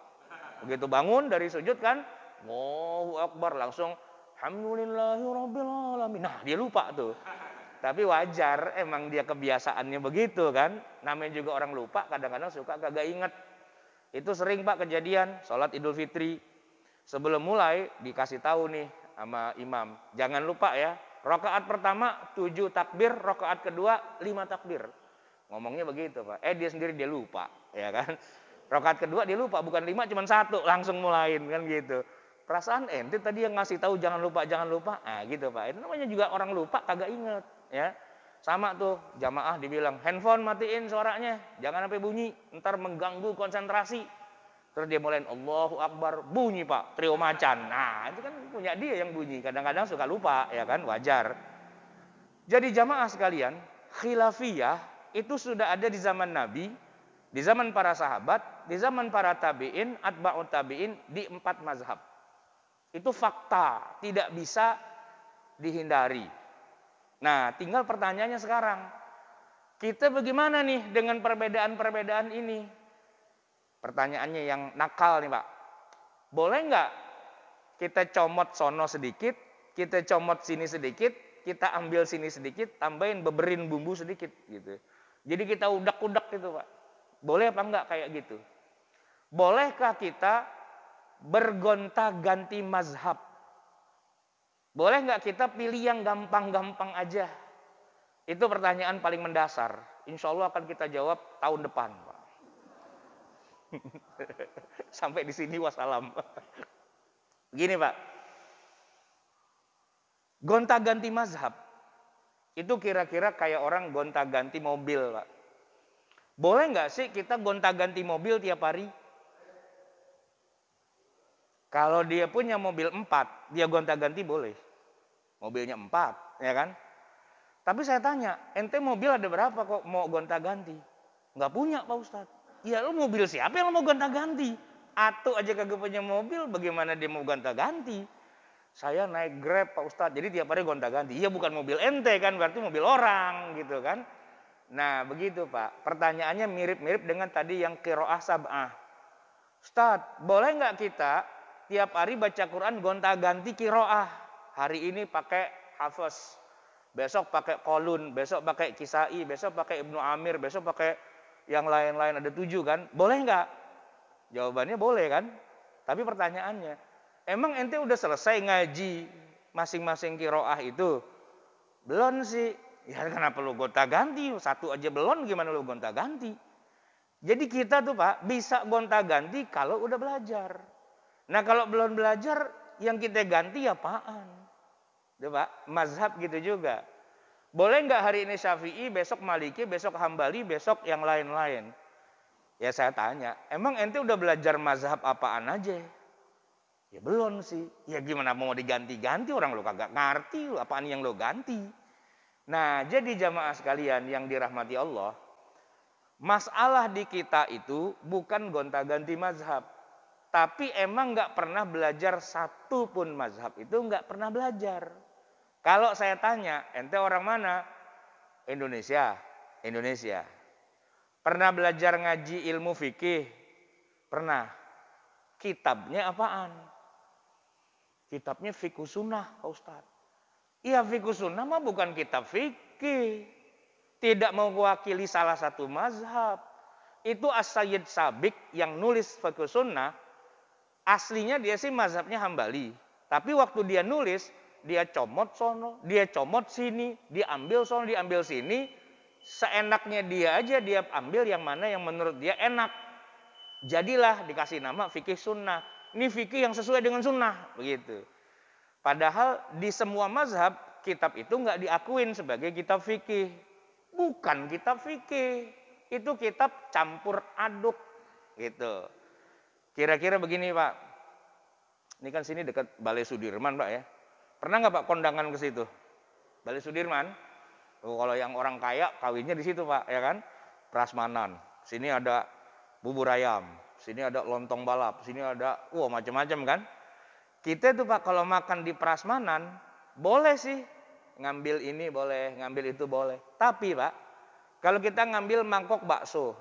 Begitu bangun dari sujud kan, Allahu Akbar, langsung Alhamdulillahirabbil alamin. Nah, dia lupa tuh. Tapi wajar, emang dia kebiasaannya begitu kan. Namanya juga orang lupa, kadang-kadang suka kagak inget. Itu sering, Pak, kejadian sholat Idul Fitri. Sebelum mulai dikasih tahu nih sama imam, jangan lupa ya, rakaat pertama 7 takbir, rakaat kedua 5 takbir. Ngomongnya begitu, Pak. Dia sendiri dia lupa, ya kan? Rakaat kedua dia lupa, bukan 5 cuma 1, langsung mulain kan gitu. Perasaan ente tadi yang ngasih tahu jangan lupa, gitu, Pak. Itu namanya juga orang lupa kagak inget, ya. Sama tuh jamaah dibilang handphone matiin suaranya, jangan sampai bunyi, ntar mengganggu konsentrasi. Terus dia mulai Allahu Akbar, bunyi, Pak, trio macan. Nah, itu kan punya dia yang bunyi. Kadang-kadang suka lupa, ya kan, wajar. Jadi jamaah sekalian, khilafiyah itu sudah ada di zaman Nabi, di zaman para sahabat, di zaman para tabi'in, atba'ut tabi'in, di 4 mazhab. Itu fakta, tidak bisa dihindari. Nah, tinggal pertanyaannya sekarang, kita bagaimana nih dengan perbedaan-perbedaan ini? Pertanyaannya yang nakal nih, Pak. Boleh nggak kita comot sono sedikit, kita comot sini sedikit, kita ambil sini sedikit, tambahin beberin bumbu sedikit gitu. Jadi kita udak-udak gitu, Pak. Boleh apa enggak kayak gitu? Bolehkah kita bergonta-ganti mazhab? Boleh nggak kita pilih yang gampang-gampang aja? Itu pertanyaan paling mendasar. Insya Allah akan kita jawab tahun depan, Pak. Sampai di sini wassalam. Gini, Pak. Gonta-ganti mazhab itu kira-kira kayak orang gonta-ganti mobil, Pak. Boleh nggak sih kita gonta-ganti mobil tiap hari? Kalau dia punya mobil 4, dia gonta-ganti boleh. Mobilnya 4, ya kan? Tapi saya tanya, ente mobil ada berapa kok mau gonta-ganti? Nggak punya, Pak Ustadz. Ya lu mobil siapa yang mau gonta-ganti? Atau aja kagak punya mobil, bagaimana dia mau gonta-ganti? Saya naik Grab, Pak Ustadz, jadi tiap hari gonta-ganti. Iya, bukan mobil ente kan, berarti mobil orang gitu kan. Nah begitu, Pak. Pertanyaannya mirip-mirip dengan tadi yang qiraah sab'ah. Ustadz, boleh nggak kita tiap hari baca Quran gonta-ganti qiraah? Hari ini pakai Hafiz, besok pakai Qalun, besok pakai Kisai, besok pakai Ibnu Amir, besok pakai yang lain-lain, ada 7 kan? Boleh nggak? Jawabannya boleh kan? Tapi pertanyaannya, emang ente udah selesai ngaji masing-masing qiraah itu? Belum sih. Ya kenapa lu gonta-ganti? Satu aja belum, gimana lu gonta-ganti? Jadi kita tuh, Pak, bisa gonta-ganti kalau udah belajar. Nah kalau belum belajar, yang kita ganti apaan? Tuh, Pak, mazhab gitu juga. Boleh nggak hari ini Syafi'i, besok Maliki, besok Hambali, besok yang lain-lain? Ya saya tanya, emang ente udah belajar mazhab apaan aja? Ya belum sih. Ya gimana mau diganti-ganti, orang lo kagak ngerti, apaan yang lo ganti? Nah, jadi jamaah sekalian yang dirahmati Allah, masalah di kita itu bukan gonta-ganti mazhab. Tapi emang nggak pernah belajar satu pun mazhab itu nggak pernah belajar. Kalau saya tanya, ente orang mana? Indonesia. Indonesia. Pernah belajar ngaji ilmu fikih? Pernah. Kitabnya apaan? Kitabnya Fiqh Sunnah, Pak Ustadz. Iya, Fiqh Sunnah mah bukan kitab fikih. Tidak mewakili salah satu mazhab. Itu As-Sayyid Sabiq yang nulis Fiqh Sunnah. Aslinya dia sih mazhabnya Hambali. Tapi waktu dia nulis, dia comot sono, dia comot sini, dia ambil sono, dia ambil sini. Seenaknya dia aja, dia ambil yang mana yang menurut dia enak. Jadilah dikasih nama fikih sunnah. Ini fikih yang sesuai dengan sunnah, begitu. Padahal di semua mazhab, kitab itu nggak diakuin sebagai kitab fikih. Bukan kitab fikih. Itu kitab campur aduk, gitu. Kira-kira begini Pak, ini kan sini dekat Balai Sudirman Pak ya. Pernah nggak Pak kondangan ke situ? Balai Sudirman. Kalau yang orang kaya kawinnya di situ Pak, ya kan? Prasmanan. Sini ada bubur ayam, sini ada lontong balap, sini ada macam-macam kan. Kita tuh Pak kalau makan di prasmanan boleh sih ngambil ini boleh, ngambil itu boleh. Tapi Pak, kalau kita ngambil mangkok bakso,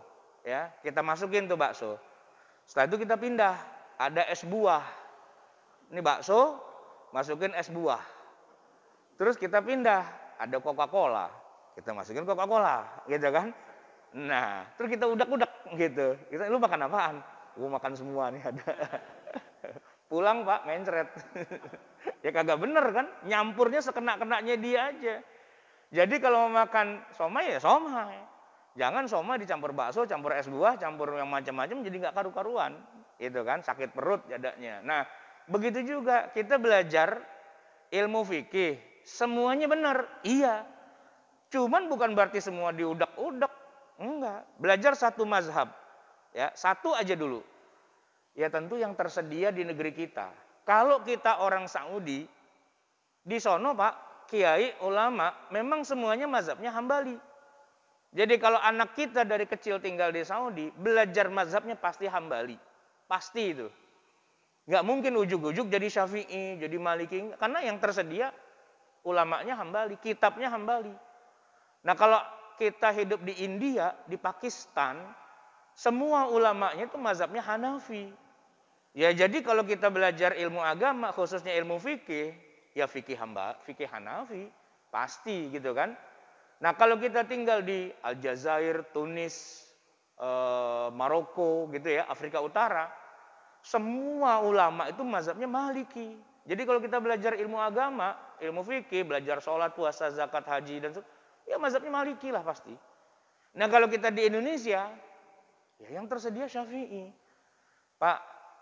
ya kita masukin tuh bakso. Setelah itu kita pindah, ada es buah. Ini bakso, masukin es buah. Terus kita pindah, ada Coca-Cola. Kita masukin Coca-Cola, gitu kan. Nah, terus kita udak-udak gitu. Lu makan apaan? Gua makan semua nih ada. Pulang Pak, mencret. Ya kagak bener kan, nyampurnya sekena-kenanya dia aja. Jadi kalau mau makan somai ya somai. Jangan somai dicampur bakso, campur es buah, campur yang macam-macam jadi nggak karu-karuan. Itu kan sakit perut jadinya. Nah, begitu juga kita belajar ilmu fikih, semuanya benar. Iya. Cuman bukan berarti semua diudak-udak. Enggak. Belajar satu mazhab. Ya, satu aja dulu. Ya tentu yang tersedia di negeri kita. Kalau kita orang Saudi, di sono Pak, kiai, ulama, memang semuanya mazhabnya Hambali. Jadi kalau anak kita dari kecil tinggal di Saudi, belajar mazhabnya pasti Hambali. Pasti itu. Nggak mungkin ujuk-ujuk jadi Syafi'i, jadi Maliki. Karena yang tersedia ulamanya Hambali, kitabnya Hambali. Nah kalau kita hidup di India, di Pakistan, semua ulamanya itu mazhabnya Hanafi. Ya jadi kalau kita belajar ilmu agama, khususnya ilmu fikih, ya fikih Hanafi. Pasti gitu kan. Nah kalau kita tinggal di Aljazair, Tunis, Maroko gitu ya, Afrika Utara, semua ulama itu mazhabnya Maliki. Jadi kalau kita belajar ilmu agama, ilmu fikih, belajar sholat, puasa, zakat, haji dan ya mazhabnya Maliki lah pasti. Nah kalau kita di Indonesia, ya yang tersedia Syafi'i. Pak,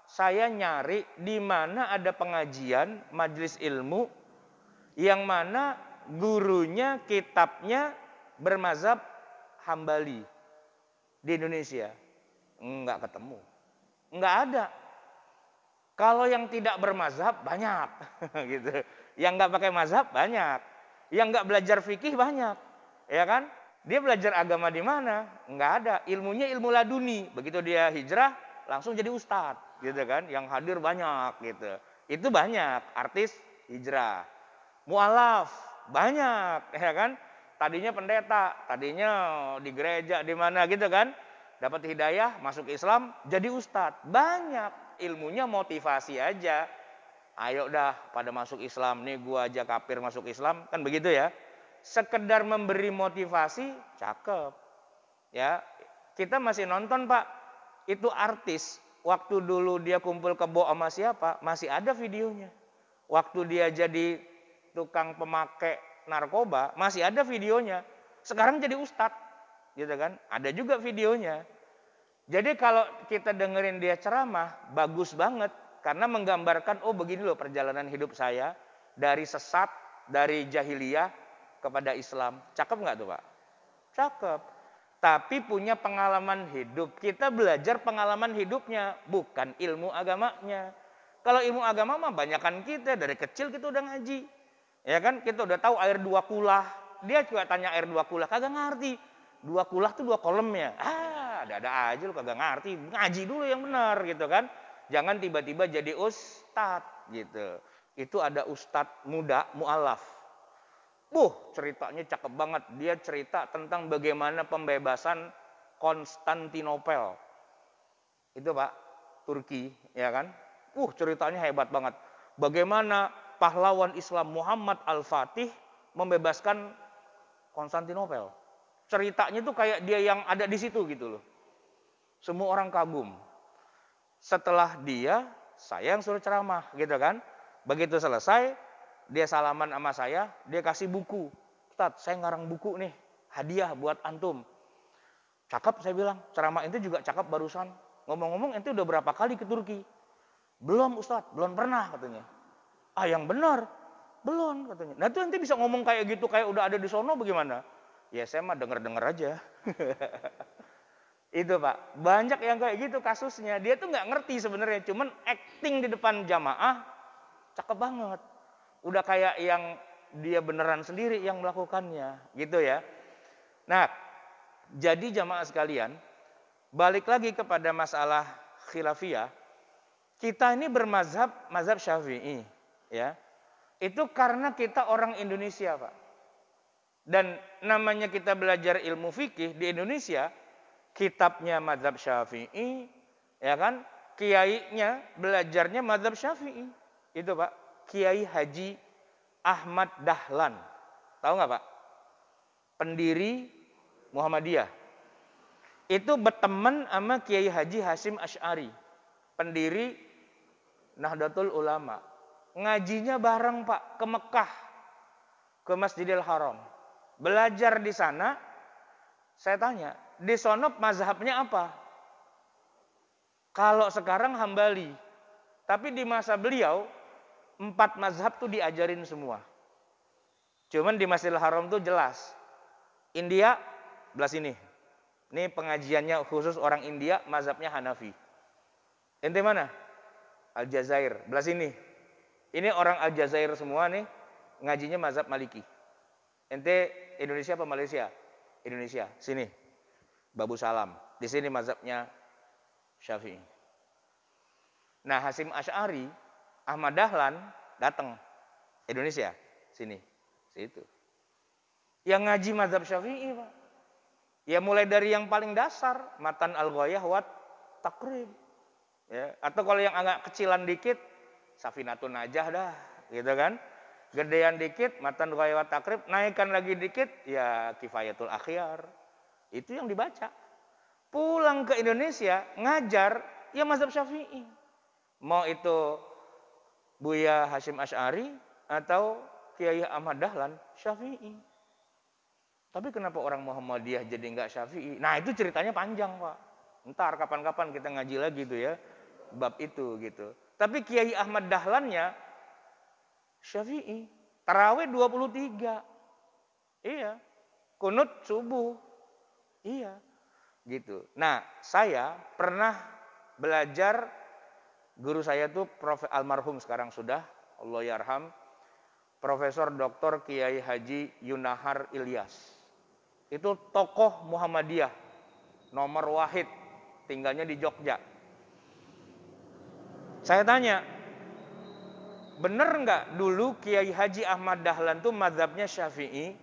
saya nyari di mana ada pengajian, majelis ilmu yang mana gurunya, kitabnya bermazhab Hambali di Indonesia. Enggak ketemu. Enggak ada. Kalau yang tidak bermazhab banyak gitu. Yang enggak pakai mazhab banyak. Yang enggak belajar fikih banyak. Ya kan? Dia belajar agama di mana? Enggak ada. Ilmunya ilmu laduni. Begitu dia hijrah langsung jadi ustadz gitu kan. Yang hadir banyak gitu. Itu banyak artis hijrah. Mu'alaf banyak, ya kan? Tadinya pendeta, tadinya di gereja, di mana gitu kan? Dapat hidayah, masuk Islam, jadi ustadz. Banyak, ilmunya motivasi aja. Ayo dah pada masuk Islam, nih gua aja kafir masuk Islam, kan begitu ya? Sekedar memberi motivasi, cakep. Ya, kita masih nonton Pak, itu artis. Waktu dulu dia kumpul kebo sama siapa, masih ada videonya. Waktu dia jadi tukang pemakai narkoba, masih ada videonya. Sekarang jadi ustadz, gitu kan? Ada juga videonya. Jadi kalau kita dengerin dia ceramah, bagus banget. Karena menggambarkan, oh begini loh perjalanan hidup saya. Dari sesat, dari jahiliyah kepada Islam. Cakep nggak tuh Pak? Cakep. Tapi punya pengalaman hidup. Kita belajar pengalaman hidupnya, bukan ilmu agamanya. Kalau ilmu agama mah banyakan kita, dari kecil kita udah ngaji. Ya kan, kita udah tahu air dua kulah, Dia juga tanya air 2 kulah, kagak ngerti. 2 kulah tuh 2 kolemnya. Ada aja lu kagak ngerti. Ngaji dulu yang benar gitu kan. Jangan tiba-tiba jadi ustad gitu. Itu ada ustad muda mualaf. Ceritanya cakep banget. Dia cerita tentang bagaimana pembebasan Konstantinopel. Itu Pak, Turki, ya kan? Ceritanya hebat banget. Bagaimana pahlawan Islam Muhammad Al-Fatih membebaskan Konstantinopel. Ceritanya tuh kayak dia yang ada di situ gitu loh. Semua orang kagum. Setelah dia, saya yang suruh ceramah gitu kan. Begitu selesai, dia salaman sama saya, dia kasih buku. Ustaz, saya ngarang buku nih, hadiah buat antum. Cakep saya bilang, ceramah itu juga cakep barusan. Ngomong-ngomong ente udah berapa kali ke Turki? Belum Ustaz, belum pernah katanya. Yang benar, belum katanya. Nah itu ente bisa ngomong kayak gitu, kayak udah ada di sono bagaimana? Ya saya mah denger-denger aja. Itu Pak, banyak yang kayak gitu kasusnya. Dia tuh nggak ngerti sebenarnya, cuman acting di depan jamaah, cakep banget. Udah kayak yang dia beneran sendiri yang melakukannya, gitu ya. Nah, jadi jamaah sekalian, balik lagi kepada masalah khilafiyah, kita ini mazhab Syafi'i, ya. Itu karena kita orang Indonesia, Pak. Dan namanya kita belajar ilmu fikih di Indonesia, kitabnya mazhab Syafi'i, ya kan? Kiainya belajarnya mazhab Syafi'i. Itu Pak, Kiai Haji Ahmad Dahlan. Tahu nggak Pak? Pendiri Muhammadiyah. Itu berteman sama Kiai Haji Hasyim Asy'ari, pendiri Nahdlatul Ulama. Ngajinya bareng Pak ke Mekah, ke Masjidil Haram. Belajar di sana, saya tanya, di sono mazhabnya apa? Kalau sekarang Hambali, tapi di masa beliau 4 mazhab tuh diajarin semua. Cuman di Masjidil Haram tuh jelas. India belah sini. Ini pengajiannya khusus orang India, mazhabnya Hanafi. Ente mana? Aljazair, belah sini. Ini orang Aljazair semua nih, ngajinya mazhab Maliki. Ente Indonesia apa Malaysia? Indonesia, sini. Babu Salam. Di sini mazhabnya Syafi'i. Nah, Hasyim Asy'ari, Ahmad Dahlan datang Indonesia, sini, situ. Yang ngaji mazhab Syafi'i, Pak. Ya mulai dari yang paling dasar, Matan Al-Ghayah wa Taqrib. Ya, atau kalau yang agak kecilan dikit, Safinatun Najah dah, gitu kan? Gedean dikit, Matan Al-Ghayah wa Taqrib, naikkan lagi dikit, ya Kifayatul Akhyar. Itu yang dibaca. Pulang ke Indonesia, ngajar, ya mazhab Syafi'i. Mau itu Buya Hasyim Asy'ari atau Kiai Ahmad Dahlan, Syafi'i. Tapi kenapa orang Muhammadiyah jadi enggak Syafi'i? Nah itu ceritanya panjang Pak. Ntar kapan-kapan kita ngaji lagi tuh ya, bab itu gitu. Tapi Kiai Ahmad Dahlannya Syafi'i. Tarawih 23. Iya. Kunut subuh. Iya. Gitu. Nah, saya pernah belajar, guru saya tuh almarhum sekarang sudah, Allah yarham, Profesor Dr. Kiai Haji Yunahar Ilyas. Itu tokoh Muhammadiyah nomor wahid, tinggalnya di Jogja. Saya tanya, bener nggak dulu Kiai Haji Ahmad Dahlan tuh mazhabnya Syafi'i,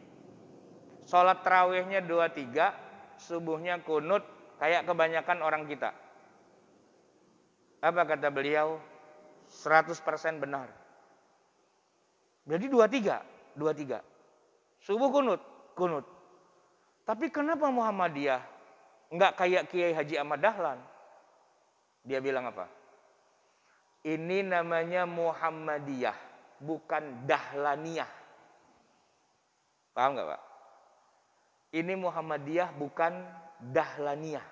sholat tarawihnya 23, subuhnya kunut kayak kebanyakan orang kita? Apa kata beliau? 100% benar. Jadi 23. Subuh kunut. Tapi kenapa Muhammadiyah enggak kayak Kiai Haji Ahmad Dahlan? Dia bilang apa? Ini namanya Muhammadiyah, bukan Dahlaniyah. Paham enggak Pak? Ini Muhammadiyah bukan Dahlaniyah.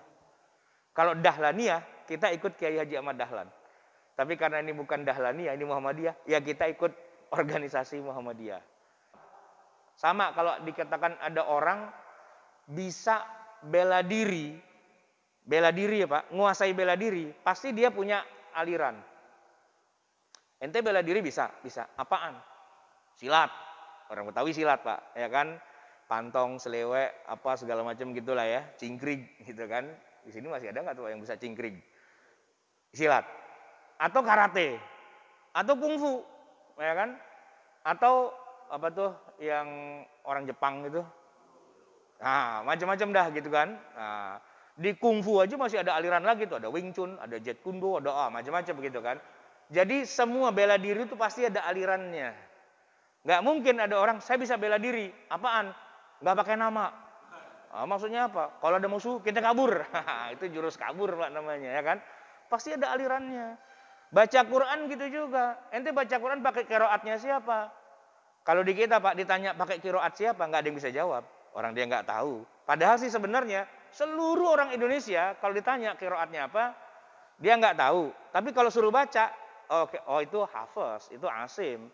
Kalau Dahlaniyah, kita ikut Kiai Haji Ahmad Dahlan. Tapi karena ini bukan Dahlaniyah, ini Muhammadiyah, ya kita ikut organisasi Muhammadiyah. Sama kalau dikatakan ada orang bisa bela diri ya Pak, nguasai bela diri, pasti dia punya aliran. Ente bela diri bisa. Apaan? Silat. Orang Betawi silat Pak, ya kan? pantong, selewek, apa segala macam gitulah ya, cingkrig gitu kan. Di sini masih ada nggak tuh yang bisa cingkrig? Silat, atau karate, atau kungfu, ya kan? Atau apa tuh yang orang Jepang itu? Nah, macam-macam dah gitu kan. Nah, di kungfu aja masih ada aliran lagi tuh, ada Wing Chun, ada Jeet Kune Do, ada macam-macam begitu kan. Jadi semua bela diri itu pasti ada alirannya. Nggak mungkin ada orang, saya bisa bela diri, apaan? Nggak pakai nama. Maksudnya apa? Kalau ada musuh, kita kabur. Itu jurus kabur Pak namanya, ya kan? Pasti ada alirannya. Baca Quran gitu juga. Ente baca Quran pakai qiraatnya siapa? Kalau di kita Pak ditanya pakai qiraat siapa, nggak ada yang bisa jawab. Orang dia nggak tahu. Padahal sih sebenarnya seluruh orang Indonesia kalau ditanya qiraatnya apa, dia nggak tahu. Tapi kalau suruh baca, oh itu Hafiz, itu Asim.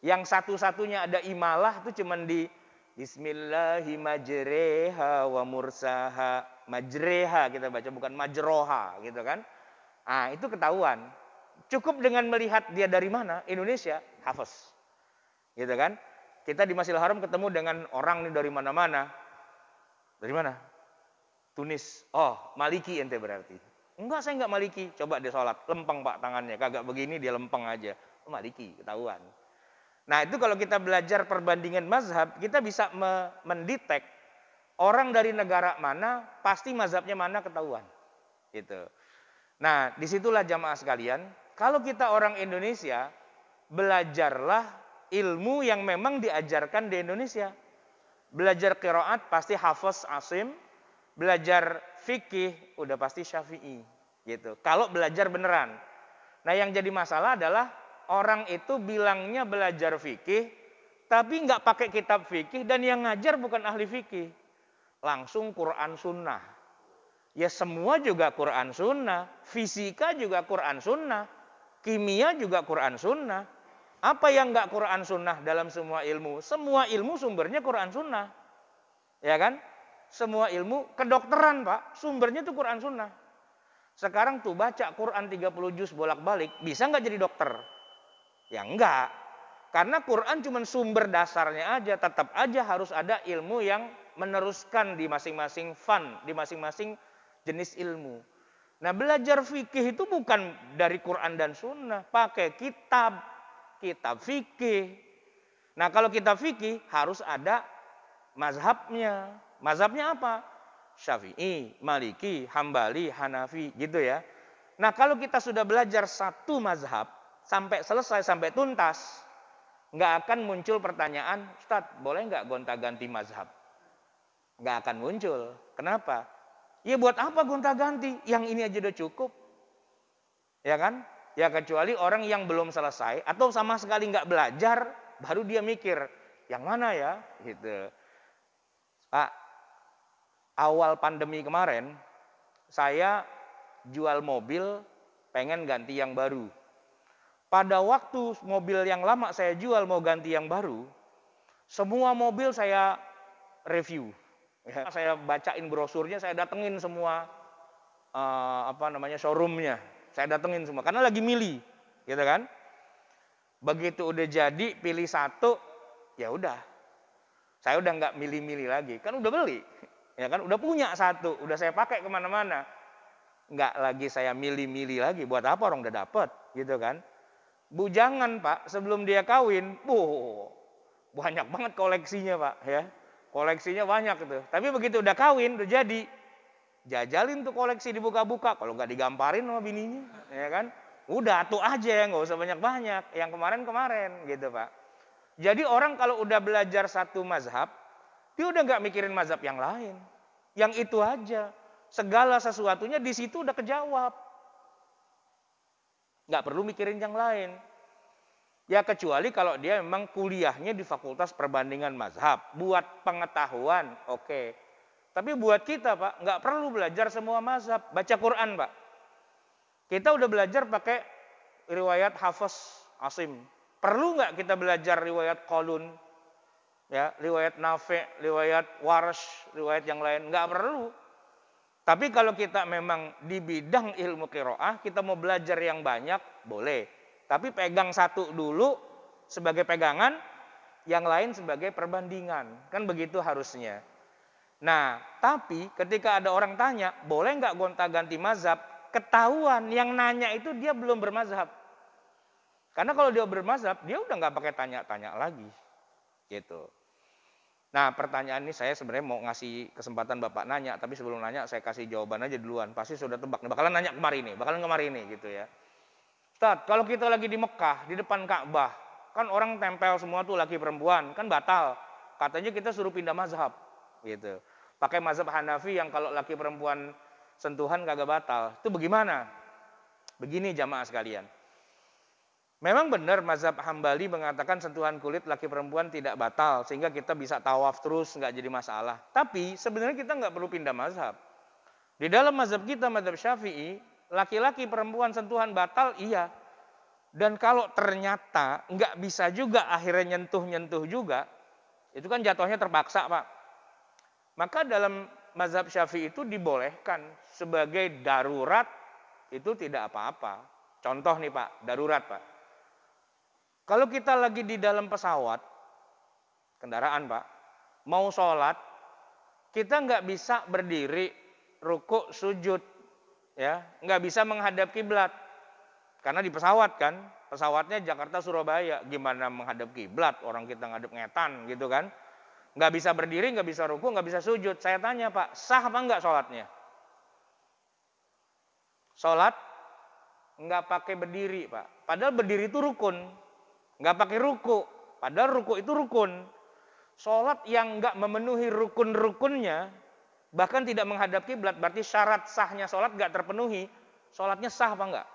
Yang satu-satunya ada imalah itu cuman di Bismillahirrahmanirrahim wa mursaha. Majreha kita baca, bukan majroha gitu kan. Nah itu ketahuan. Cukup dengan melihat dia dari mana, Indonesia, Hafiz. Gitu kan. Kita di Masjidil Haram ketemu dengan orang nih dari mana-mana. Dari mana? Tunis. Oh, Maliki ente berarti. Enggak, saya enggak Maliki. Coba dia sholat, lempeng Pak tangannya. Kagak begini dia lempeng aja. Oh, Maliki, ketahuan. Nah itu kalau kita belajar perbandingan mazhab, kita bisa mendetek orang dari negara mana, pasti mazhabnya mana ketahuan. Gitu. Nah disitulah jamaah sekalian, kalau kita orang Indonesia, belajarlah ilmu yang memang diajarkan di Indonesia. Belajar qiraat pasti Hafiz Asim, belajar fikih udah pasti Syafi'i. Gitu. Kalau belajar beneran. Nah yang jadi masalah adalah orang itu bilangnya belajar fikih, tapi nggak pakai kitab fikih dan yang ngajar bukan ahli fikih. Langsung Quran Sunnah. Ya semua juga Quran Sunnah, fisika juga Quran Sunnah, kimia juga Quran Sunnah. Apa yang nggak Quran Sunnah dalam semua ilmu? Semua ilmu sumbernya Quran Sunnah. Ya kan? Semua ilmu, kedokteran Pak, sumbernya itu Quran Sunnah. Sekarang tuh baca Quran 30 juz bolak-balik, bisa nggak jadi dokter? Ya enggak. Karena Quran cuma sumber dasarnya aja, tetap aja harus ada ilmu yang meneruskan di masing-masing fan, di masing-masing jenis ilmu. Nah belajar fikih itu bukan dari Quran dan Sunnah, pakai kitab fikih. Nah kalau kitab fikih harus ada mazhabnya. Mazhabnya apa? Syafi'i, Maliki, Hambali, Hanafi gitu ya. Nah kalau kita sudah belajar satu mazhab, sampai selesai, sampai tuntas, nggak akan muncul pertanyaan, Ustadz, boleh nggak gonta-ganti mazhab? Nggak akan muncul. Kenapa? Ya buat apa gonta-ganti? Yang ini aja udah cukup. Ya kan? Ya kecuali orang yang belum selesai, atau sama sekali nggak belajar, baru dia mikir, yang mana ya? Gitu. Pak, awal pandemi kemarin, saya jual mobil, pengen ganti yang baru. Pada waktu mobil yang lama saya jual mau ganti yang baru, semua mobil saya review. Ya, saya bacain brosurnya, saya datengin semua showroomnya. Saya datengin semua karena lagi milih, gitu kan? Begitu udah jadi pilih satu, ya udah. Saya udah nggak milih-milih lagi, kan udah beli, ya kan? Udah punya satu, udah saya pakai kemana-mana. Nggak lagi saya milih-milih lagi, buat apa orang udah dapet, gitu kan? Bujangan Pak, sebelum dia kawin, banyak banget koleksinya Pak, ya. Koleksinya banyak itu. Tapi begitu udah kawin, udah jadi, jajalin tuh koleksi dibuka-buka. Kalau nggak digamparin sama bininya, ya kan? Udah tuh aja, nggak usah banyak-banyak. Yang kemarin-kemarin, gitu Pak. Jadi orang kalau udah belajar satu mazhab, dia udah nggak mikirin mazhab yang lain. Yang itu aja. Segala sesuatunya di situ udah kejawab. Nggak perlu mikirin yang lain. Ya kecuali kalau dia memang kuliahnya di fakultas perbandingan mazhab. Buat pengetahuan, oke. Tapi buat kita Pak, nggak perlu belajar semua mazhab. Baca Quran Pak. Kita udah belajar pakai riwayat Hafiz Asim. Perlu nggak kita belajar riwayat Qalun? Ya, riwayat Nafi', riwayat Warsh, riwayat yang lain? Nggak perlu. Tapi kalau kita memang di bidang ilmu qiraah, kita mau belajar yang banyak, boleh. Tapi pegang satu dulu sebagai pegangan, yang lain sebagai perbandingan. Kan begitu harusnya. Nah, tapi ketika ada orang tanya, boleh nggak gonta-ganti mazhab? Ketahuan yang nanya itu dia belum bermazhab. Karena kalau dia bermazhab, dia udah nggak pakai tanya-tanya lagi. Gitu. Nah, pertanyaan ini saya sebenarnya mau ngasih kesempatan Bapak nanya, tapi sebelum nanya saya kasih jawaban aja duluan. Pasti sudah tebak. Bakalan nanya kemarin nih gitu ya. Ustaz, kalau kita lagi di Mekah, di depan Ka'bah, kan orang tempel semua tuh laki perempuan, kan batal. Katanya kita suruh pindah mazhab, gitu. Pakai mazhab Hanafi yang kalau laki perempuan sentuhan kagak batal. Itu bagaimana? Begini jamaah sekalian. Memang benar mazhab Hambali mengatakan sentuhan kulit laki perempuan tidak batal, sehingga kita bisa tawaf terus, nggak jadi masalah. Tapi sebenarnya kita nggak perlu pindah mazhab. Di dalam mazhab kita, mazhab Syafi'i, laki-laki perempuan sentuhan batal, iya. Dan kalau ternyata nggak bisa juga, akhirnya nyentuh-nyentuh juga, itu kan jatuhnya terpaksa, Pak. Maka dalam mazhab Syafi'i itu dibolehkan sebagai darurat, itu tidak apa-apa. Contoh nih Pak, darurat Pak. Kalau kita lagi di dalam pesawat, kendaraan Pak, mau sholat, kita nggak bisa berdiri, rukuk, sujud, ya, nggak bisa menghadap kiblat, karena di pesawat kan, pesawatnya Jakarta Surabaya, gimana menghadap kiblat, orang kita ngadep ngetan, gitu kan, nggak bisa berdiri, nggak bisa rukuk, nggak bisa sujud. Saya tanya Pak, sah apa nggak sholatnya? Sholat nggak pakai berdiri Pak, padahal berdiri itu rukun. Nggak pakai ruku, padahal ruku itu rukun. Sholat yang nggak memenuhi rukun-rukunnya, bahkan tidak menghadap kiblat, berarti syarat sahnya sholat nggak terpenuhi. Sholatnya sah apa enggak?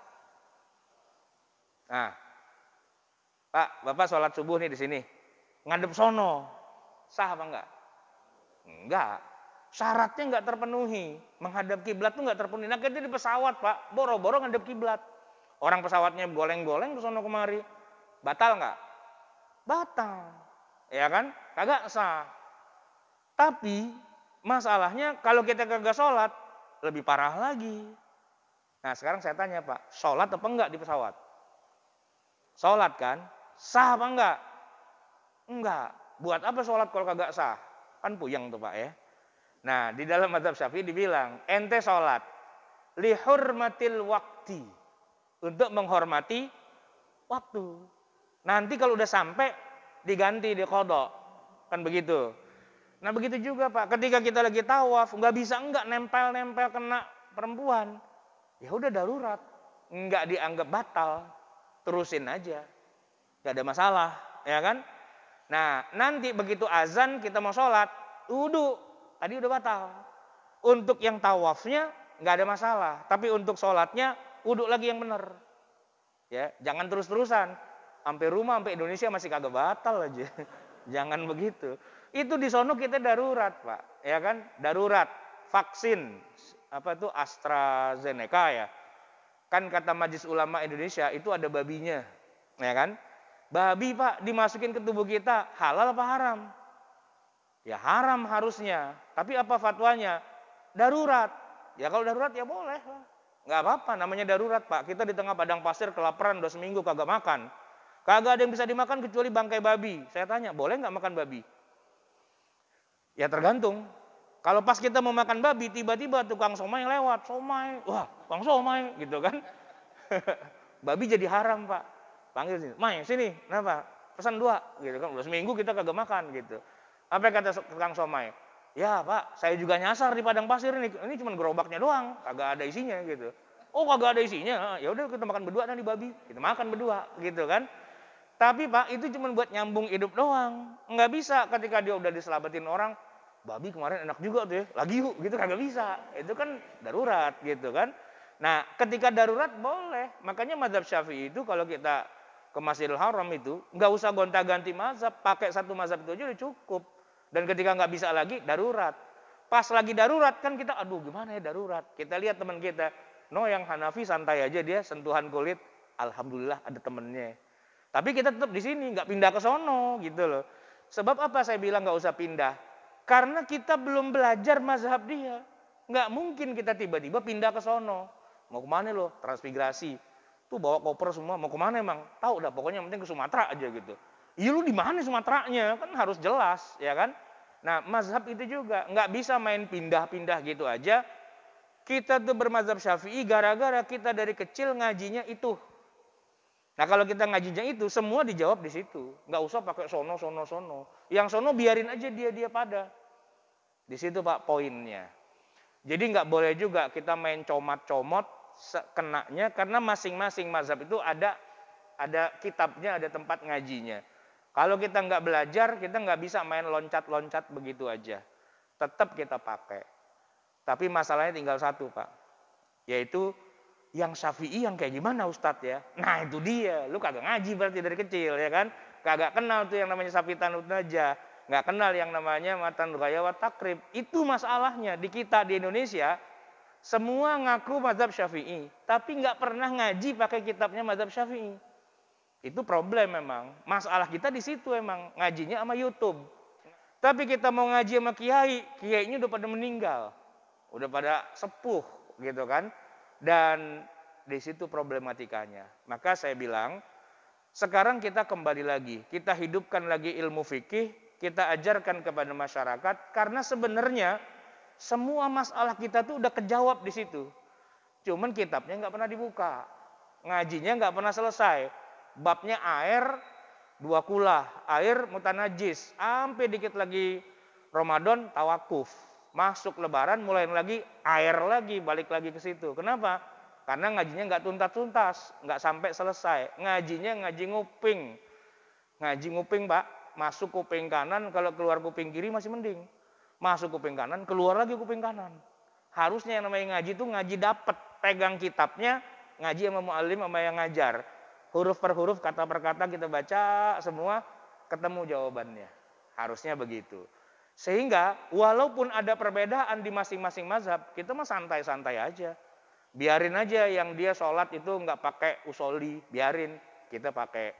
Nah, Pak, Bapak sholat subuh nih di sini, ngadep sono, sah apa enggak? Enggak. Syaratnya nggak terpenuhi, menghadap kiblat tuh nggak terpenuhi. Nah, kita di pesawat Pak, boro-boro ngadep kiblat. Orang pesawatnya goleng-goleng ke sono kemari. Batal nggak? Batal. Ya kan? Kagak sah. Tapi masalahnya kalau kita kagak sholat, lebih parah lagi. Nah sekarang saya tanya Pak, sholat apa enggak di pesawat? Sholat kan? Sah apa enggak? Enggak. Buat apa sholat kalau kagak sah? Kan puyeng tuh Pak ya. Nah di dalam mazhab Syafi'i dibilang, ente sholat lihurmatil wakti, untuk menghormati waktu. Nanti kalau udah sampai diganti, diqodho, kan begitu. Nah begitu juga Pak, ketika kita lagi tawaf, nggak bisa enggak nempel-nempel kena perempuan, ya udah darurat, nggak dianggap batal, terusin aja, nggak ada masalah, ya kan? Nah nanti begitu azan kita mau sholat, wudu, tadi udah batal. Untuk yang tawafnya nggak ada masalah, tapi untuk sholatnya wudu lagi yang benar, ya jangan terus-terusan. Sampai rumah, sampai Indonesia masih kagak batal aja. Jangan begitu. Itu di sono kita darurat, Pak. Ya kan? Darurat. Vaksin. Apa itu? AstraZeneca ya. Kan kata Majelis Ulama Indonesia itu ada babinya. Ya kan? Babi, Pak, dimasukin ke tubuh kita. Halal apa haram? Ya haram harusnya. Tapi apa fatwanya? Darurat. Ya kalau darurat ya boleh lah. Nggak apa-apa, namanya darurat, Pak. Kita di tengah padang pasir kelaparan udah seminggu kagak makan. Kagak ada yang bisa dimakan kecuali bangkai babi. Saya tanya, boleh nggak makan babi? Ya tergantung. Kalau pas kita mau makan babi, tiba-tiba tukang somai lewat. Somai, wah tukang somai gitu kan. Babi jadi haram Pak. Panggil sini, Mai sini, kenapa? Pesan 2 gitu kan. Udah seminggu kita kagak makan gitu. Apa kata tukang somai? Ya Pak, saya juga nyasar di padang pasir ini. Ini cuma gerobaknya doang, kagak ada isinya gitu. Oh kagak ada isinya, ya udah kita makan berdua nanti babi. Kita makan berdua gitu kan. Tapi Pak itu cuma buat nyambung hidup doang. Nggak bisa ketika dia udah diselametin orang, babi kemarin enak juga tuh ya, lagi yuk gitu, kagak bisa. Itu kan darurat gitu kan. Nah ketika darurat boleh. Makanya mazhab Syafi'i itu kalau kita ke Masjidil Haram itu nggak usah gonta-ganti mazhab, pakai satu mazhab itu aja udah cukup. Dan ketika nggak bisa lagi darurat. Pas lagi darurat kan kita aduh gimana ya darurat. Kita lihat teman kita, yang Hanafi santai aja dia sentuhan kulit, alhamdulillah ada temennya. Tapi kita tetap di sini, nggak pindah ke sono gitu loh. Sebab apa saya bilang nggak usah pindah? Karena kita belum belajar mazhab dia. Nggak mungkin kita tiba-tiba pindah ke sono. Mau kemana loh? Transmigrasi. Tuh bawa koper semua, mau kemana emang? Tahu dah, pokoknya yang penting ke Sumatera aja gitu. Iya lu di mana Sumateranya? Kan harus jelas, ya kan? Nah, mazhab itu juga nggak bisa main pindah-pindah gitu aja. Kita tuh bermazhab Syafi'i gara-gara kita dari kecil ngajinya itu. Nah, kalau kita ngajinya itu semua dijawab di situ. Nggak usah pakai sono sono sono. Yang sono biarin aja dia pada. Di situ Pak poinnya. Jadi nggak boleh juga kita main comot-comot kenanya karena masing-masing mazhab itu ada kitabnya, ada tempat ngajinya. Kalau kita nggak belajar, kita nggak bisa main loncat-loncat begitu aja. Tetap kita pakai. Tapi masalahnya tinggal satu Pak, yaitu yang Syafi'i yang kayak gimana Ustadz ya? Nah itu dia, lu kagak ngaji berarti dari kecil ya kan? Kagak kenal tuh yang namanya Safitan Naja, nggak kenal yang namanya Matan Raya wa Takrib. Itu masalahnya di kita di Indonesia, semua ngaku mazhab Syafi'i, tapi nggak pernah ngaji pakai kitabnya mazhab Syafi'i. Itu problem memang. Masalah kita di situ emang ngajinya sama YouTube. Tapi kita mau ngaji sama kiainya udah pada meninggal, udah pada sepuh gitu kan. Dan di situ problematikanya. Maka saya bilang, sekarang kita kembali lagi, kita hidupkan lagi ilmu fikih, kita ajarkan kepada masyarakat, karena sebenarnya semua masalah kita tuh udah kejawab di situ. Cuman kitabnya nggak pernah dibuka, ngajinya nggak pernah selesai. Babnya air, 2 kulah, air mutanajis, sampai dikit lagi Ramadan tawakuf. Masuk lebaran mulai lagi air lagi, balik lagi ke situ. Kenapa? Karena ngajinya nggak tuntas-tuntas, nggak sampai selesai. Ngajinya ngaji nguping. Ngaji nguping Pak, masuk kuping kanan, kalau keluar kuping kiri masih mending. Masuk kuping kanan, keluar lagi kuping kanan. Harusnya yang namanya ngaji itu ngaji dapet, pegang kitabnya, ngaji sama mu'alim sama yang ngajar. Huruf per huruf, kata per kata kita baca semua, ketemu jawabannya. Harusnya begitu. Sehingga walaupun ada perbedaan di masing-masing mazhab, kita mah santai-santai aja. Biarin aja yang dia sholat itu nggak pakai usoli, biarin kita pakai.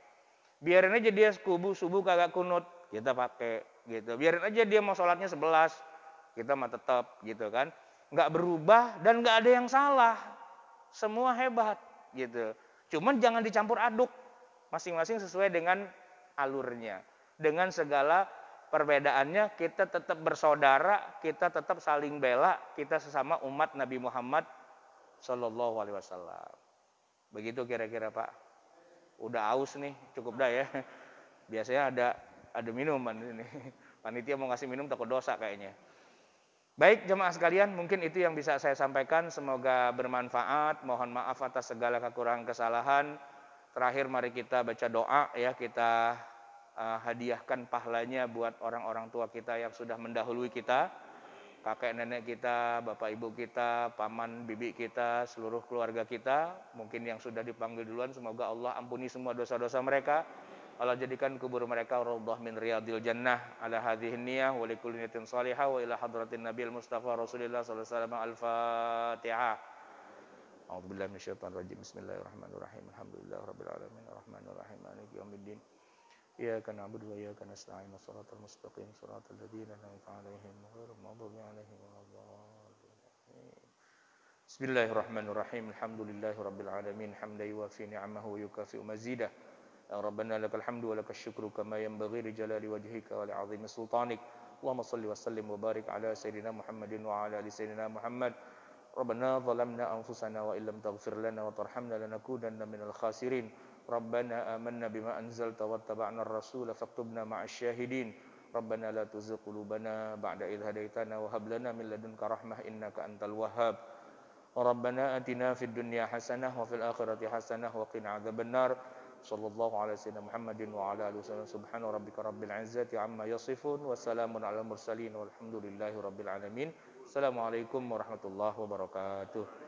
Biarin aja dia subuh kagak kunut, kita pakai gitu. Biarin aja dia mau sholatnya 11, kita mah tetap gitu kan. Nggak berubah dan nggak ada yang salah. Semua hebat gitu. Cuman jangan dicampur aduk. Masing-masing sesuai dengan alurnya. Dengan segala perbedaannya kita tetap bersaudara, kita tetap saling bela, kita sesama umat Nabi Muhammad Sallallahu Alaihi Wasallam. Begitu kira-kira Pak. Udah aus nih, cukup dah ya. Biasanya ada minuman ini. Panitia mau ngasih minum takut dosa kayaknya. Baik jemaah sekalian, mungkin itu yang bisa saya sampaikan. Semoga bermanfaat. Mohon maaf atas segala kekurangan kesalahan. Terakhir mari kita baca doa ya, kita hadiahkan pahalanya buat orang-orang tua kita yang sudah mendahului kita, kakek nenek kita, bapak ibu kita, paman bibi kita, seluruh keluarga kita, mungkin yang sudah dipanggil duluan, semoga Allah ampuni semua dosa-dosa mereka. Allah jadikan kubur mereka raudhah min riyadil jannah ala hadhihi niyah wa likulli niyatin salihah wa ila hadratin nabiyil mustafa rasulillah sallallahu alaihi wasallam. Al-Fatihah. A'udzubillahi minasyaitonir rajim. Bismillahirrahmanirrahim. Alhamdulillahirabbil alamin arrahmanir rahim maliki yaumiddin. Iyyaka na'budu wa iyyaka nasta'in. Shiratal mustaqim shiratal ladzina an'amta 'alaihim ghairil maghdubi 'alaihim waladdallin. Bismillahirrahmanirrahim. Alhamdulillahirabbil alamin hamdan yuwafi ni'amahu wa yukafi'u mazidah. Ya Rabbana lakal hamdu wa lakal syukru kama yanbaghi li jalali wajhika wa li 'azimi sultanik. Allahumma shalli wa sallim wa barik ala sayyidina Muhammadin wa ala ali sayyidina Muhammad. Rabbana zalamna anfusana wa illam taghfir lana wa tarhamna lanakunanna minal khasirin. Rabbana amanna bima anzalta wattaba'na ar-rasula faktubna ma'asy syahidin. Rabbana la tuzigh qulubana ba'da idh hadaitana wa hab lana min ladunka rahmah innaka antal wahhab. Rabbana atina fid dunya hasanah wa fil akhirati hasanah wa qina adzabannar. Sallallahu alaihi wasallam Muhammadin wa ala alihi wasallam. Subhana rabbika rabbil izzati amma yasifun wa salamun alal mursalin walhamdulillahi rabbil alamin. Assalamualaikum warahmatullahi wabarakatuh.